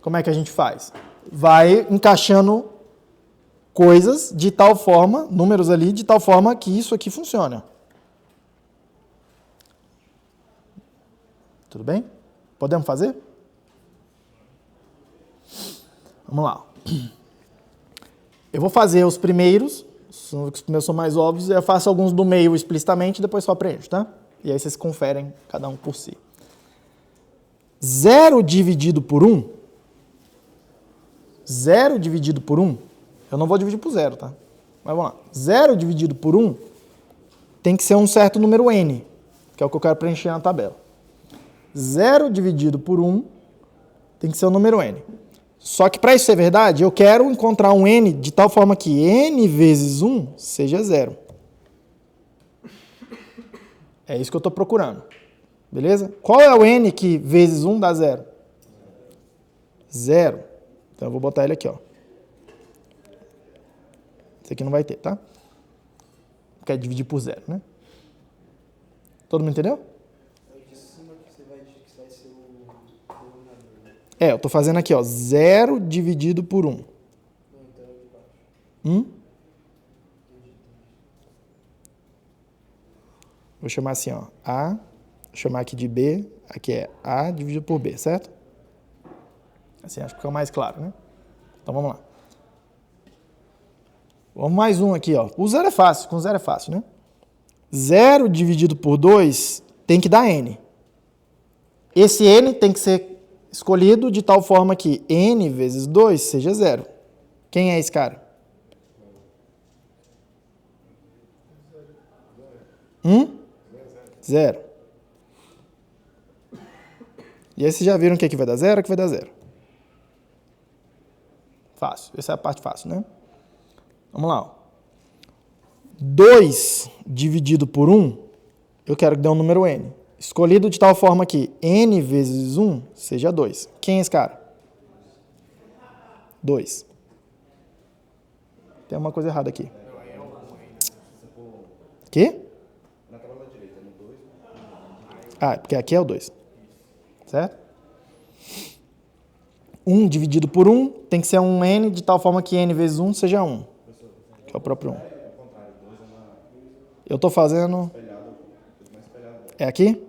Como é que a gente faz? Vai encaixando coisas de tal forma, números ali, de tal forma que isso aqui funciona. Tudo bem? Podemos fazer? Vamos lá. Eu vou fazer os primeiros são mais óbvios, eu faço alguns do meio explicitamente e depois só preencho, tá? E aí vocês conferem cada um por si. 0 dividido por 1, 0 dividido por 1, eu não vou dividir por 0, tá? Mas vamos lá. 0 dividido por 1 tem que ser um certo número n, que é o que eu quero preencher na tabela. 0 dividido por 1 tem que ser o número n. Só que para isso ser verdade, eu quero encontrar um n de tal forma que n vezes 1 seja 0. É isso que eu estou procurando. Beleza? Qual é o n que vezes 1 dá 0? 0. Então eu vou botar ele aqui, ó. Esse aqui não vai ter, tá? Porque é dividir por 0, né? Todo mundo entendeu? É, eu estou fazendo aqui, ó, 0 dividido por 1. Vou chamar assim, ó, A, vou chamar aqui de B, aqui é A dividido por B, certo? Assim, acho que fica mais claro, né? Então, vamos lá. Vamos mais um aqui, ó. O 0 é fácil, com 0 é fácil, né? 0 dividido por 2 tem que dar n. Esse n tem que ser escolhido de tal forma que n vezes 2 seja 0. Quem é esse cara? 0. E aí vocês já viram o que vai dar 0? O que vai dar 0. Fácil. Essa é a parte fácil, né? Vamos lá. 2 dividido por 1, eu quero que dê um número n. Escolhido de tal forma que n vezes 1 seja 2. Quem é esse cara? 2. Tem uma coisa errada aqui. Quê? Ah, porque aqui é o 2. Certo? 1 dividido por 1 tem que ser um n de tal forma que n vezes 1 seja 1. Que é o próprio 1. Eu estou fazendo... É aqui?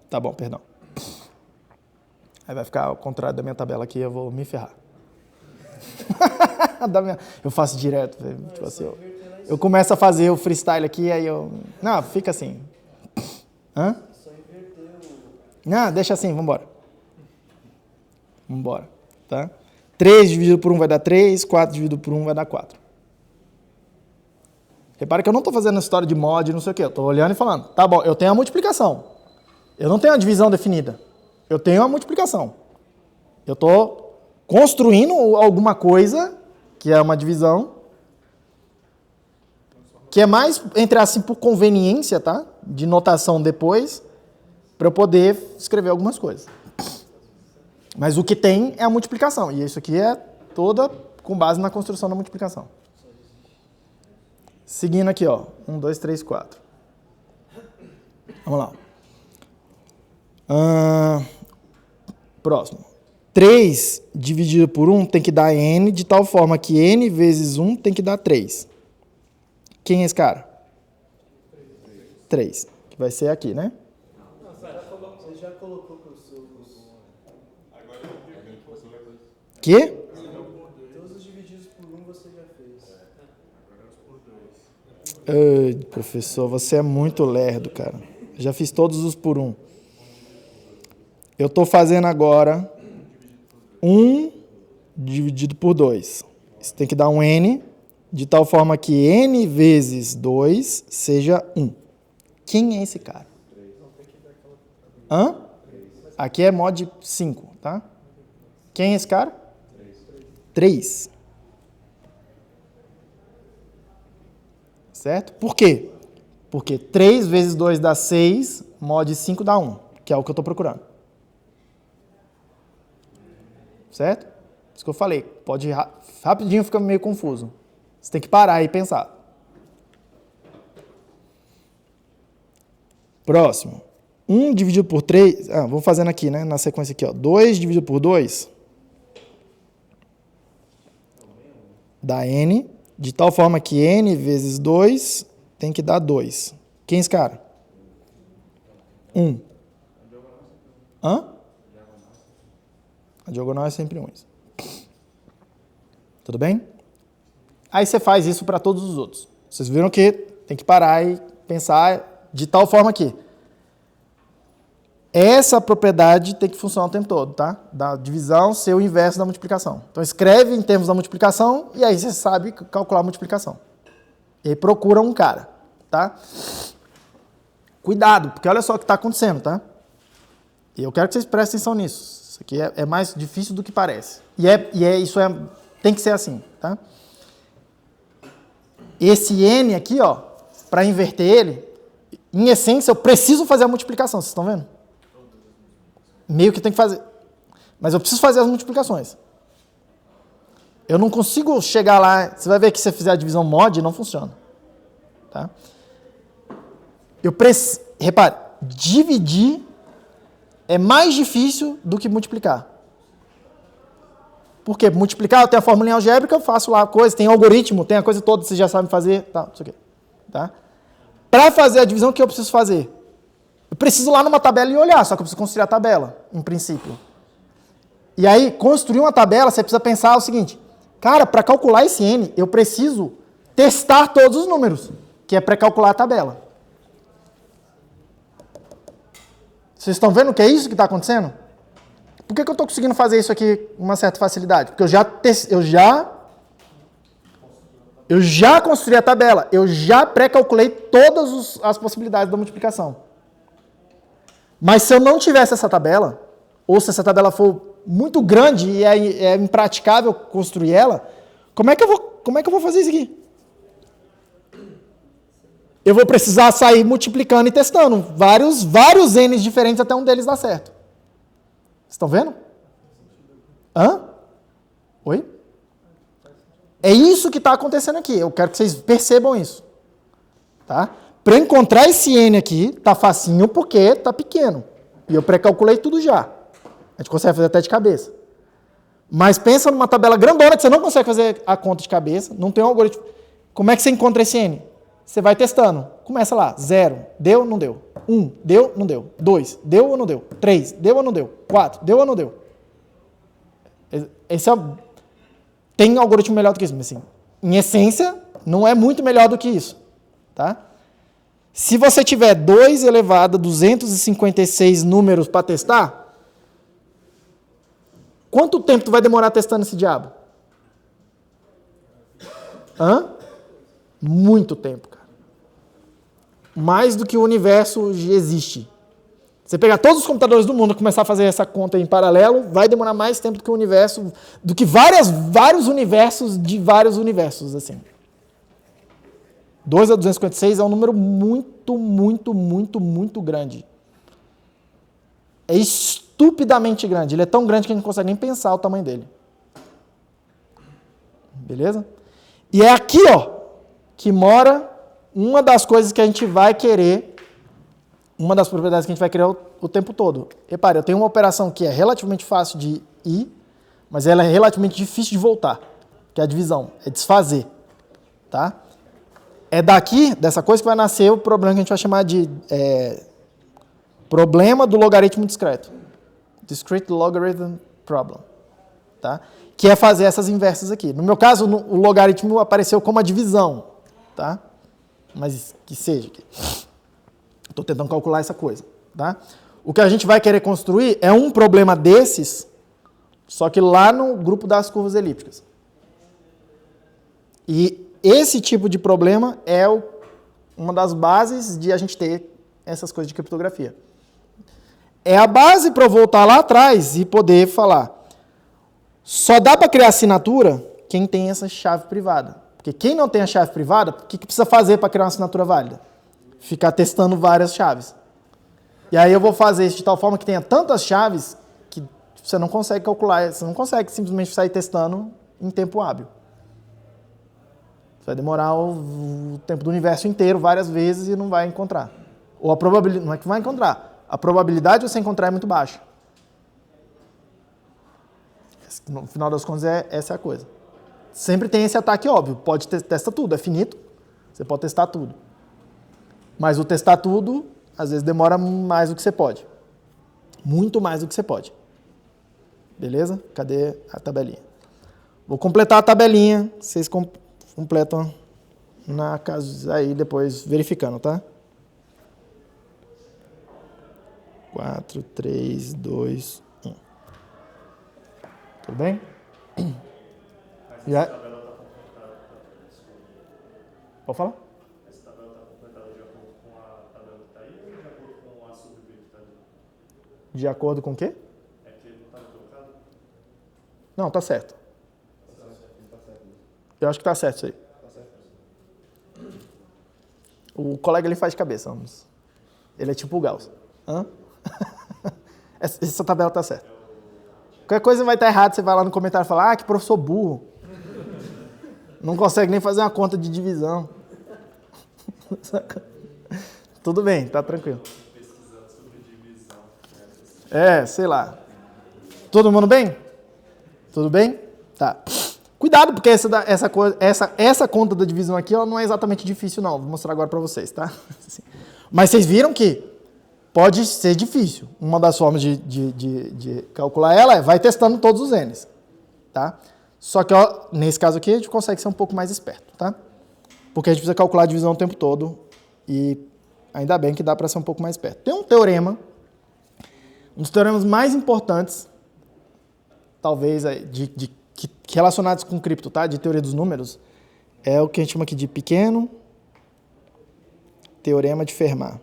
Tá bom, perdão. Aí vai ficar ao contrário da minha tabela aqui, eu vou me ferrar. Eu faço direto. Tipo assim, eu começo a fazer o freestyle aqui, aí eu... Não, fica assim. Hã? Não, deixa assim, vambora. Vambora, tá? 3 dividido por 1 vai dar 3, 4 dividido por 1 vai dar 4. Repara que eu não estou fazendo história de mod, não sei o quê. Eu estou olhando e falando, tá bom, eu tenho a multiplicação. Eu não tenho a divisão definida. Eu tenho a multiplicação. Eu estou construindo alguma coisa, que é uma divisão, que é mais, entre assim, por conveniência, tá? De notação depois, para eu poder escrever algumas coisas. Mas o que tem é a multiplicação. E isso aqui é toda com base na construção da multiplicação. Seguindo aqui, ó. 1, 2, 3, 4. Vamos lá. Próximo. 3 dividido por 1 tem que dar n, de tal forma que n vezes 1 tem que dar 3. Quem é esse cara? 3. Que vai ser aqui, né? Você já colocou para os seus... Que? Todos os divididos por 1 você já fez. Ai, professor, você é muito lerdo, cara. Já fiz todos os por 1. Eu estou fazendo agora 1 dividido por 2. Isso tem que dar um n, de tal forma que n vezes 2 seja 1. Quem é esse cara? Hã? Aqui é mod 5, tá? Quem é esse cara? 3. Certo? Por quê? Porque 3 vezes 2 dá 6, mod 5 dá 1, que é o que eu estou procurando. Certo? Isso que eu falei. Pode rapidinho ficar meio confuso. Você tem que parar e pensar. Próximo. 1 dividido por 3... vamos fazendo aqui, né? Na sequência aqui, ó. 2 dividido por 2 dá n, de tal forma que n vezes 2 tem que dar 2. Quem é esse cara? 1. Hã? A diagonal é sempre 1. Tudo bem? Aí você faz isso para todos os outros. Vocês viram que tem que parar e pensar de tal forma que essa propriedade tem que funcionar o tempo todo, tá? Da divisão ser o inverso da multiplicação. Então escreve em termos da multiplicação e aí você sabe calcular a multiplicação. E aí procura um cara, tá? Cuidado, porque olha só o que está acontecendo, tá? E eu quero que vocês prestem atenção nisso. Isso aqui é mais difícil do que parece. Tem que ser assim, tá? Esse n aqui, ó, para inverter ele, em essência eu preciso fazer a multiplicação, vocês estão vendo? Meio que tem que fazer. Mas eu preciso fazer as multiplicações. Eu não consigo chegar lá. Você vai ver que se você fizer a divisão mod, não funciona. Tá? Repare, dividir é mais difícil do que multiplicar. Por quê? Multiplicar, eu tenho a fórmula algébrica, eu faço lá a coisa, tem algoritmo, tem a coisa toda, vocês já sabem fazer. Tá, isso aqui. Tá? Para fazer a divisão, o que eu preciso fazer? Eu preciso ir lá numa tabela e olhar, só que eu preciso construir a tabela, em princípio. E aí, construir uma tabela, você precisa pensar o seguinte, cara, para calcular esse n, eu preciso testar todos os números, que é pré-calcular a tabela. Vocês estão vendo que é isso que está acontecendo? Por que eu estou conseguindo fazer isso aqui com uma certa facilidade? Porque eu já construí a tabela, eu já pré-calculei todas as possibilidades da multiplicação. Mas se eu não tivesse essa tabela, ou se essa tabela for muito grande e é impraticável construir ela, como é que eu vou fazer isso aqui? Eu vou precisar sair multiplicando e testando vários n's diferentes até um deles dar certo. Vocês estão vendo? Hã? Oi? É isso que está acontecendo aqui. Eu quero que vocês percebam isso. Tá? Para encontrar esse n aqui, tá facinho porque tá pequeno. E eu pré-calculei tudo já. A gente consegue fazer até de cabeça. Mas pensa numa tabela grandona que você não consegue fazer a conta de cabeça, não tem um algoritmo. Como é que você encontra esse n? Você vai testando. Começa lá, 0, deu, não deu. 1, deu, não deu. 2, deu ou não deu. 3, deu ou não deu. 4, deu ou não deu. Tem um algoritmo melhor do que isso, mas assim, em essência, não é muito melhor do que isso. Tá? Se você tiver 2 elevado a 256 números para testar, quanto tempo tu vai demorar testando esse diabo? Muito tempo, cara. Mais do que o universo existe. Você pegar todos os computadores do mundo e começar a fazer essa conta em paralelo, vai demorar mais tempo do que o universo, do que vários universos de vários universos, assim. 2 a 256 é um número muito, muito, muito, muito grande. É estupidamente grande. Ele é tão grande que a gente não consegue nem pensar o tamanho dele. Beleza? E é aqui, ó, que mora uma das coisas que a gente vai querer, uma das propriedades que a gente vai querer o tempo todo. Repare, eu tenho uma operação que é relativamente fácil de ir, mas ela é relativamente difícil de voltar, que é a divisão, é desfazer. Tá? É daqui, dessa coisa, que vai nascer o problema que a gente vai chamar de problema do logaritmo discreto. Discrete Logarithm Problem. Tá? Que é fazer essas inversas aqui. No meu caso, o logaritmo apareceu como a divisão. Tá? Mas que seja. Estou tentando calcular essa coisa. Tá? O que a gente vai querer construir é um problema desses, só que lá no grupo das curvas elípticas. E esse tipo de problema é uma das bases de a gente ter essas coisas de criptografia. É a base para eu voltar lá atrás e poder falar. Só dá para criar assinatura quem tem essa chave privada. Porque quem não tem a chave privada, o que precisa fazer para criar uma assinatura válida? Ficar testando várias chaves. E aí eu vou fazer isso de tal forma que tenha tantas chaves que você não consegue calcular, você não consegue simplesmente sair testando em tempo hábil. Você vai demorar o tempo do universo inteiro várias vezes e não vai encontrar. Ou a probabilidade, não é que vai encontrar, a probabilidade de você encontrar é muito baixa. No final das contas, essa é a coisa. Sempre tem esse ataque óbvio. Pode testar tudo, é finito. Você pode testar tudo. Mas o testar tudo, às vezes, demora mais do que você pode. Muito mais do que você pode. Beleza? Cadê a tabelinha? Vou completar a tabelinha. Vocês completam na casa aí, depois verificando, tá? 4, 3, 2, 1. Tudo bem? Já? Pode falar? Essa tabela está completada de acordo com a tabela que está aí ou de acordo com a sub que está ali? De acordo com o quê? É que não estava colocado? Não, tá certo. Eu acho que tá certo isso aí. O colega ele faz de cabeça, vamos. Ele é tipo o Gauss. Hã? Essa tabela tá certa. Qualquer coisa vai estar errado, você vai lá no comentário e fala, ah, que professor burro. Não consegue nem fazer uma conta de divisão. Tudo bem, tá tranquilo. Pesquisando sobre divisão. Sei lá. Todo mundo bem? Tudo bem? Tá. Cuidado, porque essa conta da divisão aqui ela não é exatamente difícil, não. Vou mostrar agora para vocês, tá? Mas vocês viram que pode ser difícil. Uma das formas de calcular ela vai testando todos os n's, tá? Só que, ó, nesse caso aqui, a gente consegue ser um pouco mais esperto, tá? Porque a gente precisa calcular a divisão o tempo todo e ainda bem que dá para ser um pouco mais esperto. Tem um teorema, um dos teoremas mais importantes, talvez, relacionados com cripto, tá? De teoria dos números, é o que a gente chama aqui de pequeno teorema de Fermat.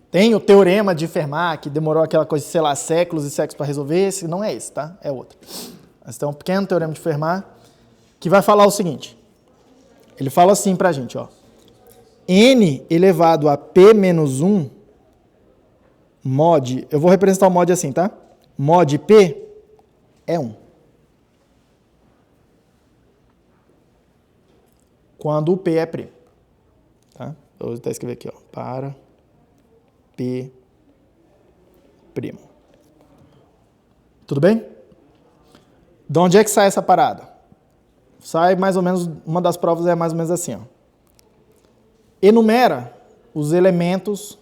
Tem o teorema de Fermat, que demorou aquela coisa, sei lá, séculos e séculos para resolver. Esse não é esse, tá? É outro. Mas tem um pequeno teorema de Fermat que vai falar o seguinte. Ele fala assim pra gente, ó. N elevado a P menos 1 mod, eu vou representar o mod assim, tá? Mod P é 1. Quando o P é primo. Tá? Eu vou até escrever aqui, ó. Para P primo. Tudo bem? De onde é que sai essa parada? Sai mais ou menos, uma das provas é mais ou menos assim, ó. Enumera os elementos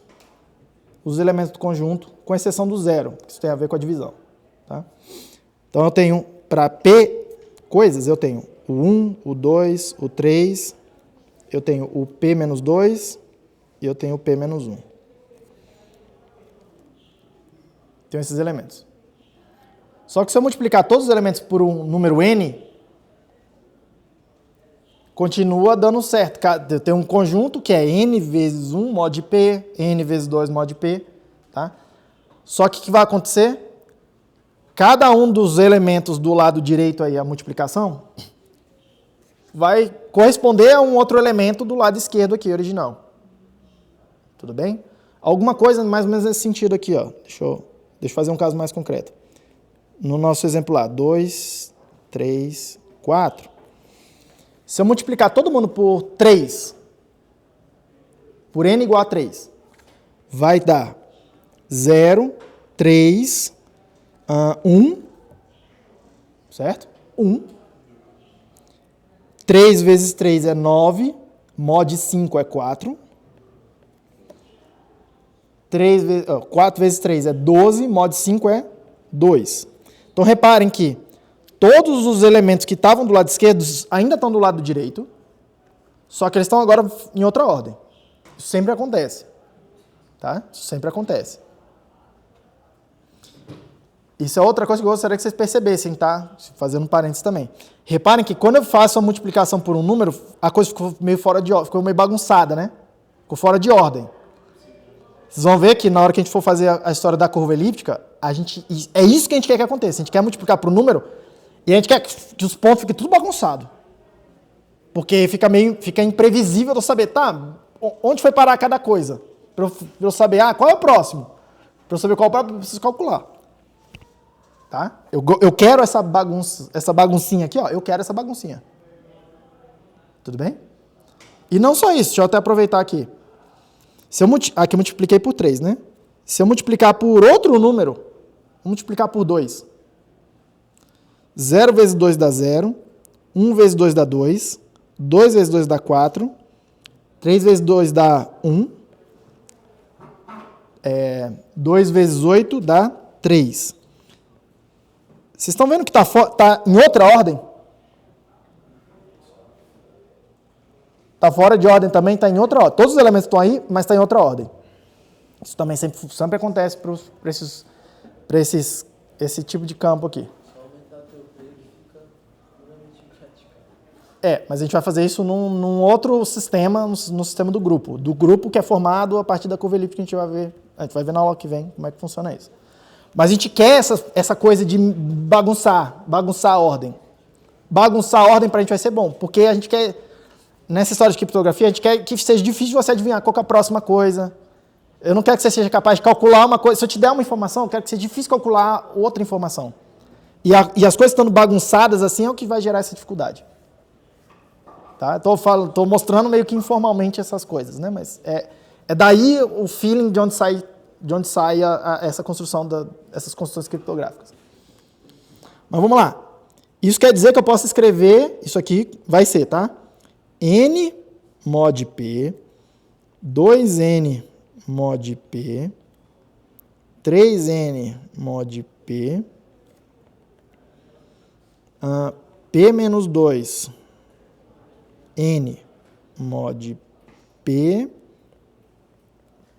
do conjunto, com exceção do zero, que isso tem a ver com a divisão. Tá? Então eu tenho, para P coisas, eu tenho o 1, o 2, o 3, eu tenho o P menos 2 e eu tenho o P menos 1. Tenho esses elementos. Só que se eu multiplicar todos os elementos por um número n, continua dando certo. Eu tenho um conjunto que é n vezes 1 mod P, n vezes 2 mod P. Tá? Só que o que vai acontecer? Cada um dos elementos do lado direito, aí, a multiplicação, vai corresponder a um outro elemento do lado esquerdo aqui, original. Tudo bem? Alguma coisa mais ou menos nesse sentido aqui. Ó. Deixa eu fazer um caso mais concreto. No nosso exemplo lá, 2, 3, 4. Se eu multiplicar todo mundo por 3, por n igual a 3, vai dar 0, 3, 1, certo? 1. 3 vezes 3 é 9, mod 5 é 4. 4 vezes 3 é 12, mod 5 é 2. Então, reparem que todos os elementos que estavam do lado esquerdo ainda estão do lado direito, só que eles estão agora em outra ordem. Isso sempre acontece. Tá? Isso sempre acontece. Isso é outra coisa que eu gostaria que vocês percebessem, tá? Fazendo um parênteses também. Reparem que quando eu faço a multiplicação por um número, a coisa ficou meio fora de ordem, ficou meio bagunçada, né? Ficou fora de ordem. Vocês vão ver que na hora que a gente for fazer a história da curva elíptica, é isso que a gente quer que aconteça. A gente quer multiplicar por um número e a gente quer que os pontos fiquem tudo bagunçado. Porque fica imprevisível de eu saber, tá, onde foi parar cada coisa. Para eu saber, qual é o próximo. Para eu saber qual é o próximo, eu preciso calcular. Tá? Eu quero essa baguncinha aqui, ó, eu quero essa baguncinha. Tudo bem? E não só isso, deixa eu até aproveitar aqui. Aqui eu multipliquei por 3, né? Se eu multiplicar por outro número, vou multiplicar por 2. 0 vezes 2 dá 0, 1 vezes 2 dá 2, 2 vezes 2 dá 4, 3 vezes 2 dá 1, 2 vezes 8 dá 3. Vocês estão vendo que tá em outra ordem? Está fora de ordem também, está em outra ordem. Todos os elementos estão aí, mas está em outra ordem. Isso também sempre acontece para esse tipo de campo aqui. Só aumentar teu peso fica puramente praticado. Mas a gente vai fazer isso num outro sistema, no sistema do grupo. Do grupo que é formado a partir da curva elíptica que a gente vai ver. A gente vai ver na aula que vem como é que funciona isso. Mas a gente quer essa coisa de bagunçar a ordem. Bagunçar a ordem para a gente vai ser bom, porque a gente quer, nessa história de criptografia, a gente quer que seja difícil de você adivinhar qual que é a próxima coisa. Eu não quero que você seja capaz de calcular uma coisa. Se eu te der uma informação, eu quero que seja difícil calcular outra informação. E as coisas estando bagunçadas assim é o que vai gerar essa dificuldade. Tá? Estou mostrando meio que informalmente essas coisas, né? Mas é daí o feeling de onde sai essa construção essas construções criptográficas. Mas vamos lá. Isso quer dizer que eu posso escrever, isso aqui vai ser, tá? N mod P, 2N mod P, 3N mod P, P menos 2, N mod P,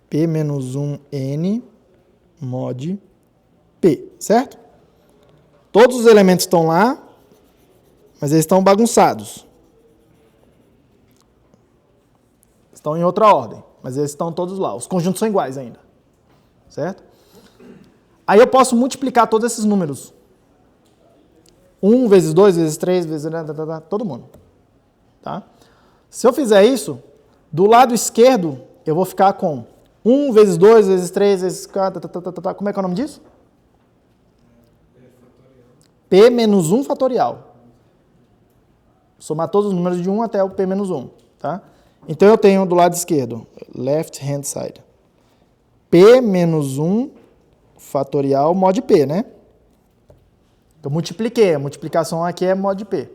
P menos 1, N mod P, certo? Todos os elementos estão lá, mas eles estão bagunçados. Estão em outra ordem, mas eles estão todos lá. Os conjuntos são iguais ainda, certo? Aí eu posso multiplicar todos esses números. 1 vezes 2 vezes 3 vezes... todo mundo. Tá? Se eu fizer isso, do lado esquerdo, eu vou ficar com 1 vezes 2 vezes 3 vezes... Como é que é o nome disso? P menos 1 fatorial. Somar todos os números de 1 até o P menos 1. Tá? Então, eu tenho do lado esquerdo, left hand side, P menos 1 fatorial mod P, né? Eu multipliquei, a multiplicação aqui é mod P.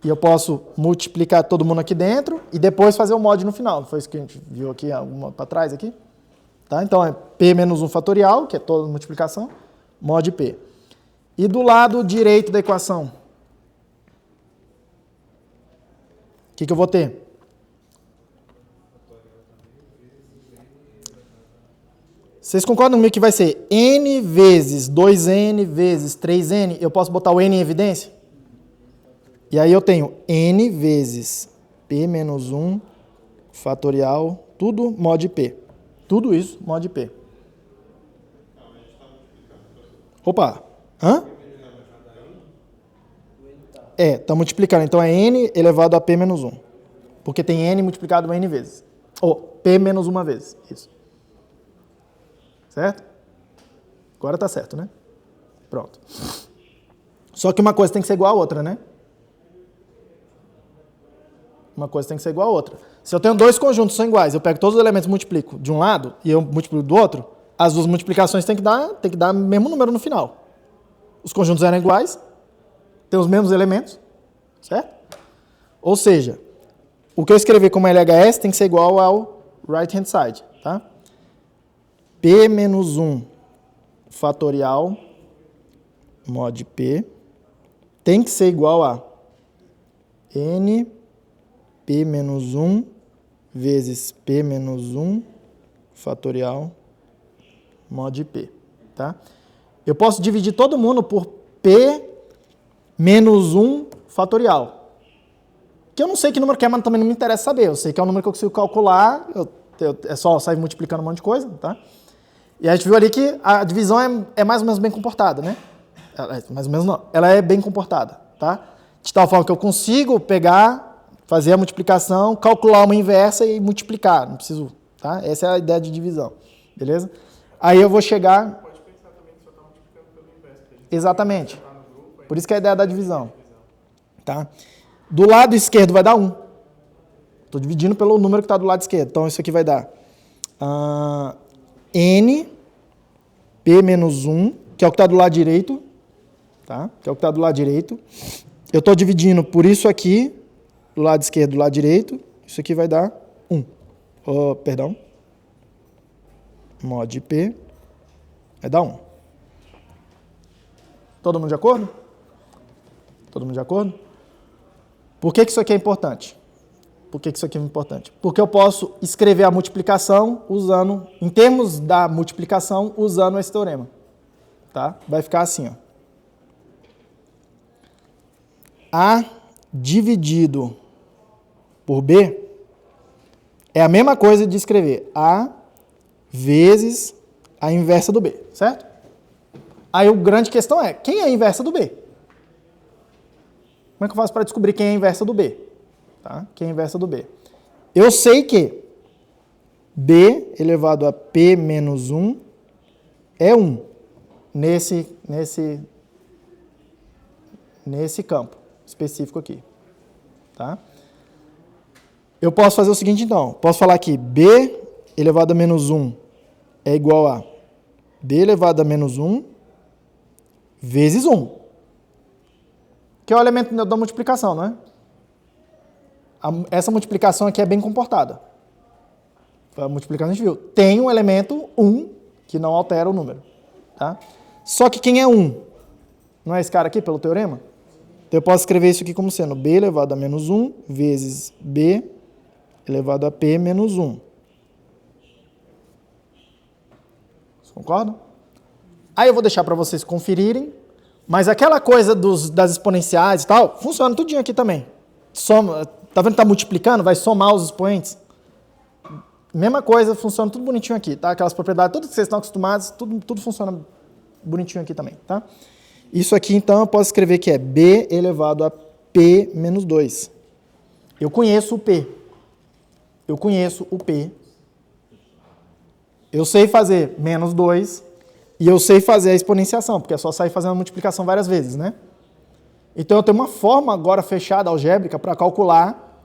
E eu posso multiplicar todo mundo aqui dentro e depois fazer o mod no final. Foi isso que a gente viu aqui, para trás aqui. Tá? Então, é P menos 1 fatorial, que é toda a multiplicação, mod P. E do lado direito da equação, o que eu vou ter? Vocês concordam comigo que vai ser N vezes 2N vezes 3N? Eu posso botar o N em evidência? E aí eu tenho N vezes P menos 1 fatorial, tudo mod P. Tudo isso mod P. Opa! Hã? Está multiplicando. Então, é N elevado a P menos 1. Porque tem N multiplicado N vezes. Ou P menos uma vez. Isso. Certo? Agora está certo, né? Pronto. Só que uma coisa tem que ser igual a outra, né? Uma coisa tem que ser igual a outra. Se eu tenho dois conjuntos que são iguais, eu pego todos os elementos e multiplico de um lado e eu multiplico do outro, as duas multiplicações têm que dar o mesmo número no final. Os conjuntos eram iguais, tem os mesmos elementos, certo? Ou seja, o que eu escrevi como LHS tem que ser igual ao right hand side, tá? P menos 1 fatorial mod P tem que ser igual a N P menos 1 vezes P menos 1 fatorial mod P, tá? Eu posso dividir todo mundo por P menos 1 fatorial. Que eu não sei que número que é, mas também não me interessa saber. Eu sei que é um número que eu consigo calcular, é só sair multiplicando um monte de coisa, tá? E a gente viu ali que a divisão é mais ou menos bem comportada, né? Mais ou menos não. Ela é bem comportada, tá? De tal forma que eu consigo pegar, fazer a multiplicação, calcular uma inversa e multiplicar. Não preciso, tá? Essa é a ideia de divisão, beleza? Aí eu vou chegar... Pode pensar também que só está Exatamente. Por isso que é a ideia da divisão. Tá? Do lado esquerdo vai dar 1. Estou dividindo pelo número que está do lado esquerdo. Então, isso aqui vai dar N, P menos 1, que é o que está do lado direito. Tá? Que é o que está do lado direito. Eu estou dividindo por isso aqui, do lado esquerdo, do lado direito. Isso aqui vai dar 1. Perdão. Mod P vai dar 1. Todo mundo de acordo? Todo mundo de acordo? Por que isso aqui é importante? Por que isso aqui é importante? Porque eu posso escrever a multiplicação usando, em termos da multiplicação, usando esse teorema. Tá? Vai ficar assim, ó. A dividido por B é a mesma coisa de escrever A vezes a inversa do B, certo? Aí a grande questão é, quem é a inversa do B? Como é que eu faço para descobrir quem é a inversa do B? Tá? Quem é a inversa do B? Eu sei que B elevado a P menos 1 é 1 nesse campo específico aqui. Tá? Eu posso fazer o seguinte, então. Posso falar que B elevado a menos 1 é igual a B elevado a menos 1 vezes 1. Que é o elemento da multiplicação, não é? Essa multiplicação aqui é bem comportada. A multiplicação a gente viu. Tem um elemento 1 que não altera o número. Tá? Só que quem é 1? Não é esse cara aqui, pelo teorema? Então eu posso escrever isso aqui como sendo B elevado a menos 1 vezes B elevado a P menos 1. Vocês concordam? Aí eu vou deixar para vocês conferirem, mas aquela coisa das exponenciais e tal, funciona tudinho aqui também. Soma, tá vendo que tá multiplicando? Vai somar os expoentes. Mesma coisa, funciona tudo bonitinho aqui, tá? Aquelas propriedades, tudo que vocês estão acostumados, tudo funciona bonitinho aqui também, tá? Isso aqui, então, eu posso escrever que é B elevado a P menos 2. Eu conheço o P. Eu conheço o P. Eu sei fazer menos 2 e eu sei fazer a exponenciação, porque é só sair fazendo a multiplicação várias vezes, né? Então, eu tenho uma forma agora fechada, algébrica, para calcular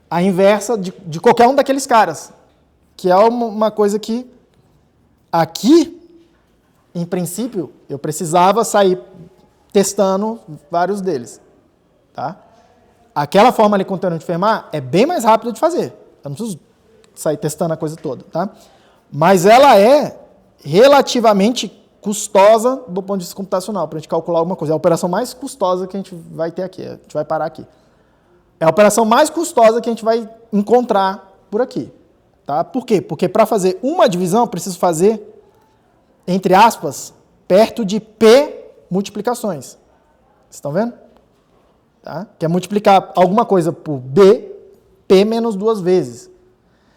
a inversa de qualquer um daqueles caras, que é uma coisa que aqui, em princípio, eu precisava sair testando vários deles. Tá? Aquela forma ali com o teorema de Fermat é bem mais rápida de fazer. Eu não preciso sair testando a coisa toda. Tá? Mas ela é relativamente custosa do ponto de vista computacional, para a gente calcular alguma coisa. É a operação mais custosa que a gente vai ter aqui. A gente vai parar aqui. É a operação mais custosa que a gente vai encontrar por aqui. Tá? Por quê? Porque para fazer uma divisão, eu preciso fazer, entre aspas, perto de P multiplicações. Vocês estão vendo? Tá? Que é multiplicar alguma coisa por B, P menos 2 vezes.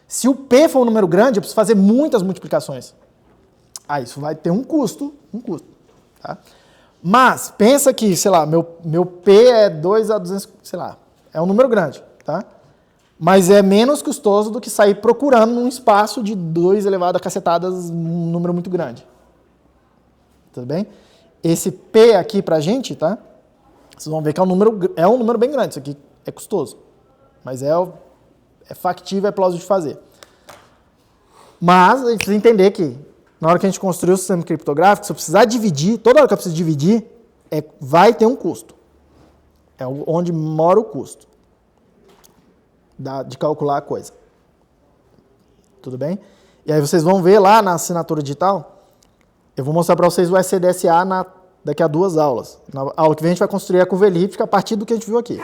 Se o P for um número grande, eu preciso fazer muitas multiplicações. Isso vai ter um custo. Tá? Mas, pensa que, sei lá, meu P é 2 a 200, sei lá, é um número grande. Tá? Mas é menos custoso do que sair procurando num espaço de 2 elevado a cacetadas, um número muito grande. Tudo bem? Esse P aqui pra gente, tá? Vocês vão ver que é um número bem grande. Isso aqui é custoso. Mas é factível, é plausível de fazer. Mas a gente precisa entender que na hora que a gente construir o sistema criptográfico, se eu precisar dividir, toda hora que eu preciso dividir, vai ter um custo. É onde mora o custo de calcular a coisa. Tudo bem? E aí vocês vão ver lá na assinatura digital, eu vou mostrar para vocês o SCDSA daqui a 2 aulas. Na aula que vem a gente vai construir a curva elíptica a partir do que a gente viu aqui.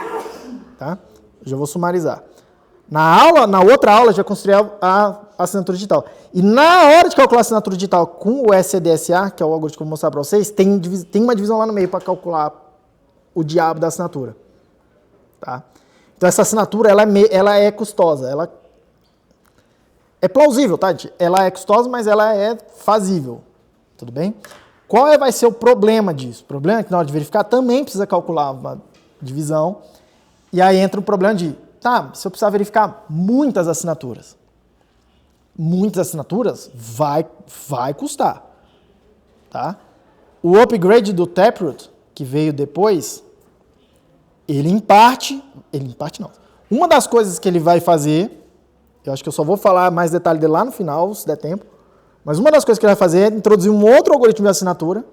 Tá? Já vou sumarizar. Na outra aula, já construir a assinatura digital. E na hora de calcular a assinatura digital com o SCDSA, que é o algoritmo que eu vou mostrar para vocês, tem uma divisão lá no meio para calcular o diabo da assinatura. Tá? Então, essa assinatura ela é custosa. Ela é plausível, tá, gente? Ela é custosa, mas ela é fazível. Tudo bem? Qual vai ser o problema disso? O problema é que na hora de verificar também precisa calcular uma divisão. E aí entra o problema de, se eu precisar verificar muitas assinaturas vai custar. Tá? O upgrade do Taproot, que veio depois, ele em parte não. Uma das coisas que ele vai fazer, eu acho que eu só vou falar mais detalhe dele lá no final, se der tempo, mas uma das coisas que ele vai fazer é introduzir um outro algoritmo de assinatura,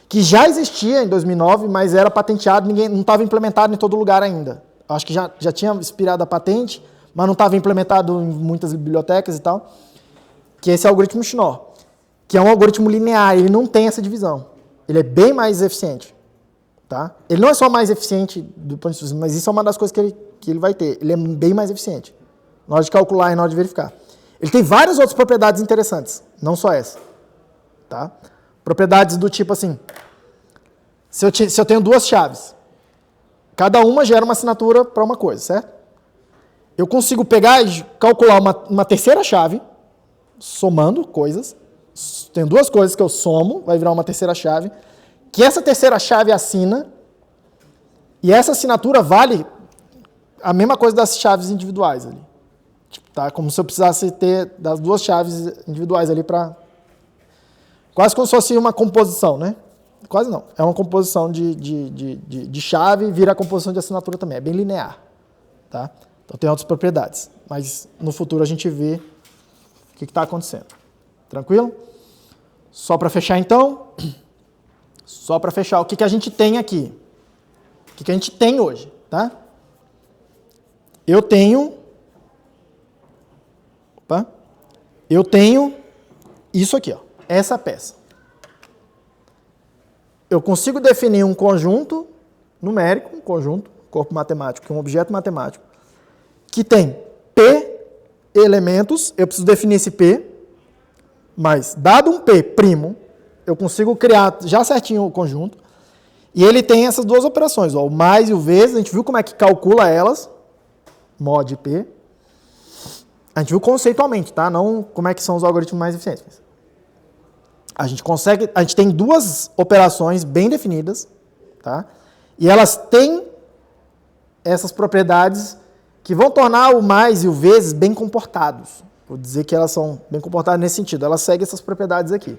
que já existia em 2009, mas era patenteado, não estava implementado em todo lugar ainda. Acho que já tinha expirado a patente, mas não estava implementado em muitas bibliotecas e tal, que é esse algoritmo Schnorr, que é um algoritmo linear, ele não tem essa divisão. Ele é bem mais eficiente. Tá? Ele não é só mais eficiente do ponto de vista, mas isso é uma das coisas que ele vai ter. Ele é bem mais eficiente na hora de calcular e na hora de verificar. Ele tem várias outras propriedades interessantes, não só essa. Tá? Propriedades do tipo assim, se eu tenho duas chaves, cada uma gera uma assinatura para uma coisa, certo? Eu consigo pegar e calcular uma terceira chave, somando coisas. Tenho duas coisas que eu somo, vai virar uma terceira chave, que essa terceira chave assina, e essa assinatura vale a mesma coisa das chaves individuais ali. Tipo, tá? Como se eu precisasse ter das duas chaves individuais ali para... Quase como se fosse uma composição, né? Quase não. É uma composição de chave e vira a composição de assinatura também. É bem linear. Tá? Então tem outras propriedades. Mas no futuro a gente vê o que está acontecendo. Tranquilo? Só para fechar então. Só para fechar, o que a gente tem aqui? O que a gente tem hoje? Tá? Eu tenho isso aqui, ó, essa peça. Eu consigo definir um conjunto numérico, um conjunto, corpo matemático, um objeto matemático, que tem P elementos, eu preciso definir esse P, mas dado um P primo, eu consigo criar já certinho o conjunto, e ele tem essas duas operações, ó, o mais e o vezes, a gente viu como é que calcula elas, mod P, a gente viu conceitualmente, tá? Não como é que são os algoritmos mais eficientes. A gente tem duas operações bem definidas, tá? E elas têm essas propriedades que vão tornar o mais e o vezes bem comportados. Vou dizer que elas são bem comportadas nesse sentido. Elas seguem essas propriedades aqui.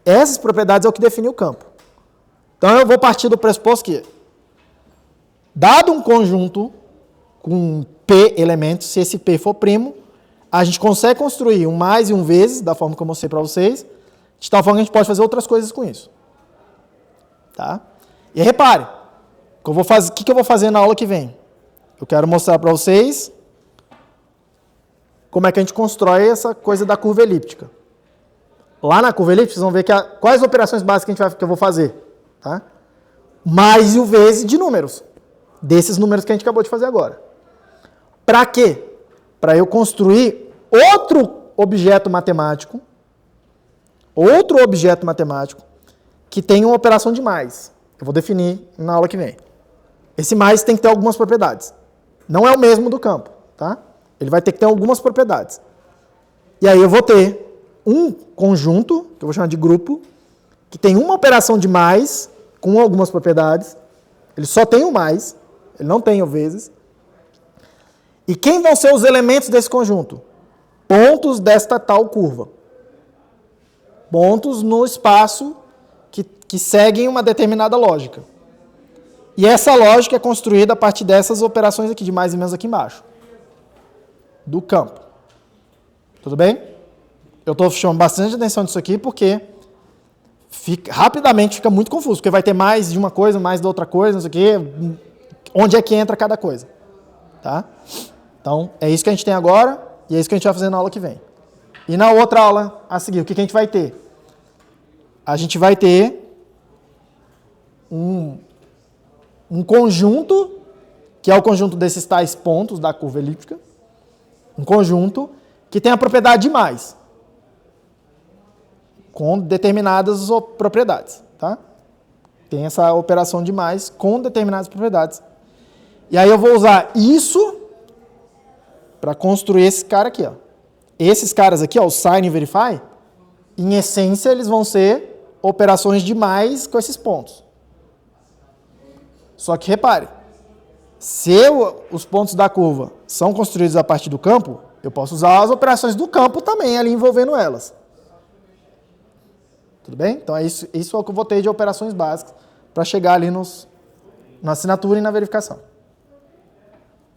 Essas propriedades é o que define o campo. Então eu vou partir do pressuposto que, dado um conjunto com P elementos, se esse P for primo, a gente consegue construir um mais e um vezes, da forma que eu mostrei para vocês, de tal forma que a gente pode fazer outras coisas com isso. Tá? E repare, o que eu vou fazer na aula que vem? Eu quero mostrar para vocês como é que a gente constrói essa coisa da curva elíptica. Lá na curva elíptica, vocês vão ver quais operações básicas que eu vou fazer. Tá? Mais e o vezes de números. Desses números que a gente acabou de fazer agora. Para quê? Para eu construir outro objeto matemático que tem uma operação de mais. Eu vou definir na aula que vem. Esse mais tem que ter algumas propriedades. Não é o mesmo do campo, tá? Ele vai ter que ter algumas propriedades. E aí eu vou ter um conjunto, que eu vou chamar de grupo, que tem uma operação de mais com algumas propriedades. Ele só tem o mais, ele não tem o vezes. E quem vão ser os elementos desse conjunto? Pontos desta tal curva. Pontos no espaço que seguem uma determinada lógica. E essa lógica é construída a partir dessas operações aqui, de mais e menos aqui embaixo. Do campo. Tudo bem? Eu estou chamando bastante atenção nisso aqui porque rapidamente fica muito confuso, porque vai ter mais de uma coisa, mais de outra coisa, não sei o quê. Onde é que entra cada coisa? Tá? Então, é isso que a gente tem agora e é isso que a gente vai fazer na aula que vem. E na outra aula a seguir, o que a gente vai ter? A gente vai ter um conjunto, que é o conjunto desses tais pontos da curva elíptica, um conjunto que tem a propriedade de mais, com determinadas propriedades. Tá? Tem essa operação de mais com determinadas propriedades. E aí eu vou usar isso para construir esse cara aqui. Ó. Esses caras aqui, ó, o sign e verify, em essência eles vão ser operações de mais com esses pontos. Só que repare, se os pontos da curva são construídos a partir do campo, eu posso usar as operações do campo também ali envolvendo elas. Tudo bem? Então, isso é o que eu vou ter de operações básicas para chegar ali na assinatura e na verificação.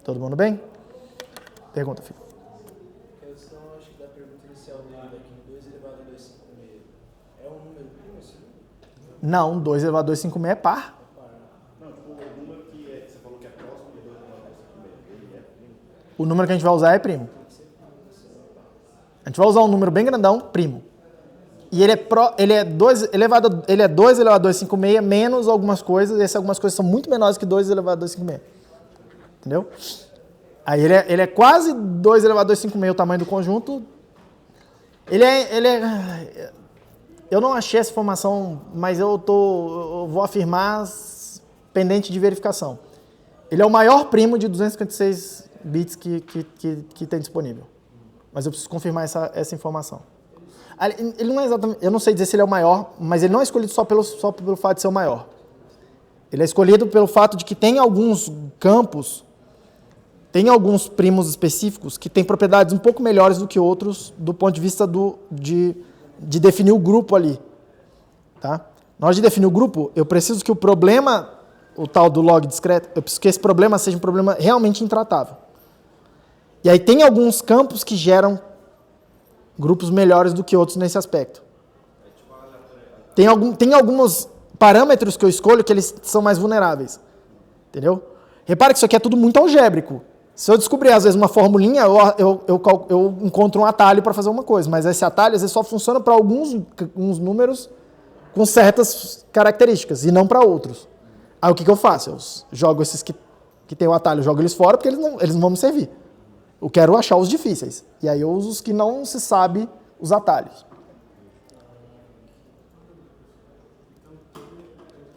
Todo mundo bem? Pergunta, filho. A questão, acho que da pergunta inicial dele, daqui, 2 elevado a 256, é um número primo esse número? Não, 2 elevado a 256 é par. Não, tipo, o número que você falou que é próximo de 2 elevado a 256, ele é primo. O número que a gente vai usar é primo. A gente vai usar um número bem grandão, primo. E ele é 2 elevado a 256 menos algumas coisas, e essas algumas coisas são muito menores que 2 elevado a 256. Entendeu? Aí ele é quase 2 elevado a 256 o tamanho do conjunto. Eu não achei essa informação, mas eu vou afirmar pendente de verificação. Ele é o maior primo de 256 bits que tem disponível. Mas eu preciso confirmar essa informação. Ele não é exatamente, eu não sei dizer se ele é o maior, mas ele não é escolhido só pelo fato de ser o maior. Ele é escolhido pelo fato de que tem alguns campos, tem alguns primos específicos que têm propriedades um pouco melhores do que outros do ponto de vista de definir o grupo ali. Tá? Na hora de definir o grupo, eu preciso que o problema, o tal do log discreto, eu preciso que esse problema seja um problema realmente intratável. E aí tem alguns campos que geram grupos melhores do que outros nesse aspecto. Tem alguns parâmetros que eu escolho que eles são mais vulneráveis. Entendeu? Repara que isso aqui é tudo muito algébrico. Se eu descobrir, às vezes, uma formulinha, eu encontro um atalho para fazer uma coisa. Mas esse atalho, às vezes, só funciona para uns números com certas características e não para outros. Aí o que eu faço? Eu jogo esses que tem o atalho, jogo eles fora porque eles não vão me servir. Eu quero achar os difíceis. E aí eu uso os que não se sabe os atalhos.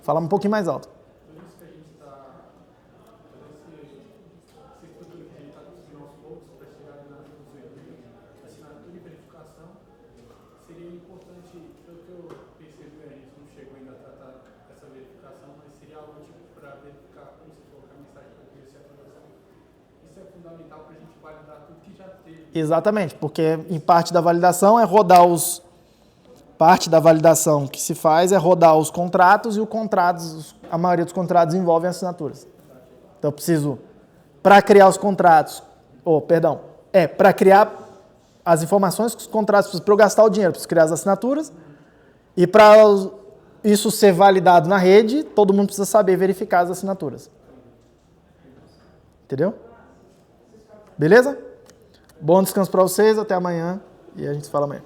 Fala um pouquinho mais alto. Seria importante, pelo que eu percebi, a gente não chegou ainda a tratar essa verificação, mas seria algo tipo para verificar como se colocar a mensagem para ter essa atualização. Isso é fundamental para a gente validar tudo que já teve. Exatamente, porque em parte da validação é rodar parte da validação que se faz é rodar os contratos e a maioria dos contratos envolvem assinaturas. Então eu preciso, para criar os contratos, para criar as informações que os contratos, para eu gastar o dinheiro, preciso criar as assinaturas, e para isso ser validado na rede, todo mundo precisa saber verificar as assinaturas. Entendeu? Beleza? Bom descanso para vocês, até amanhã, e a gente se fala amanhã.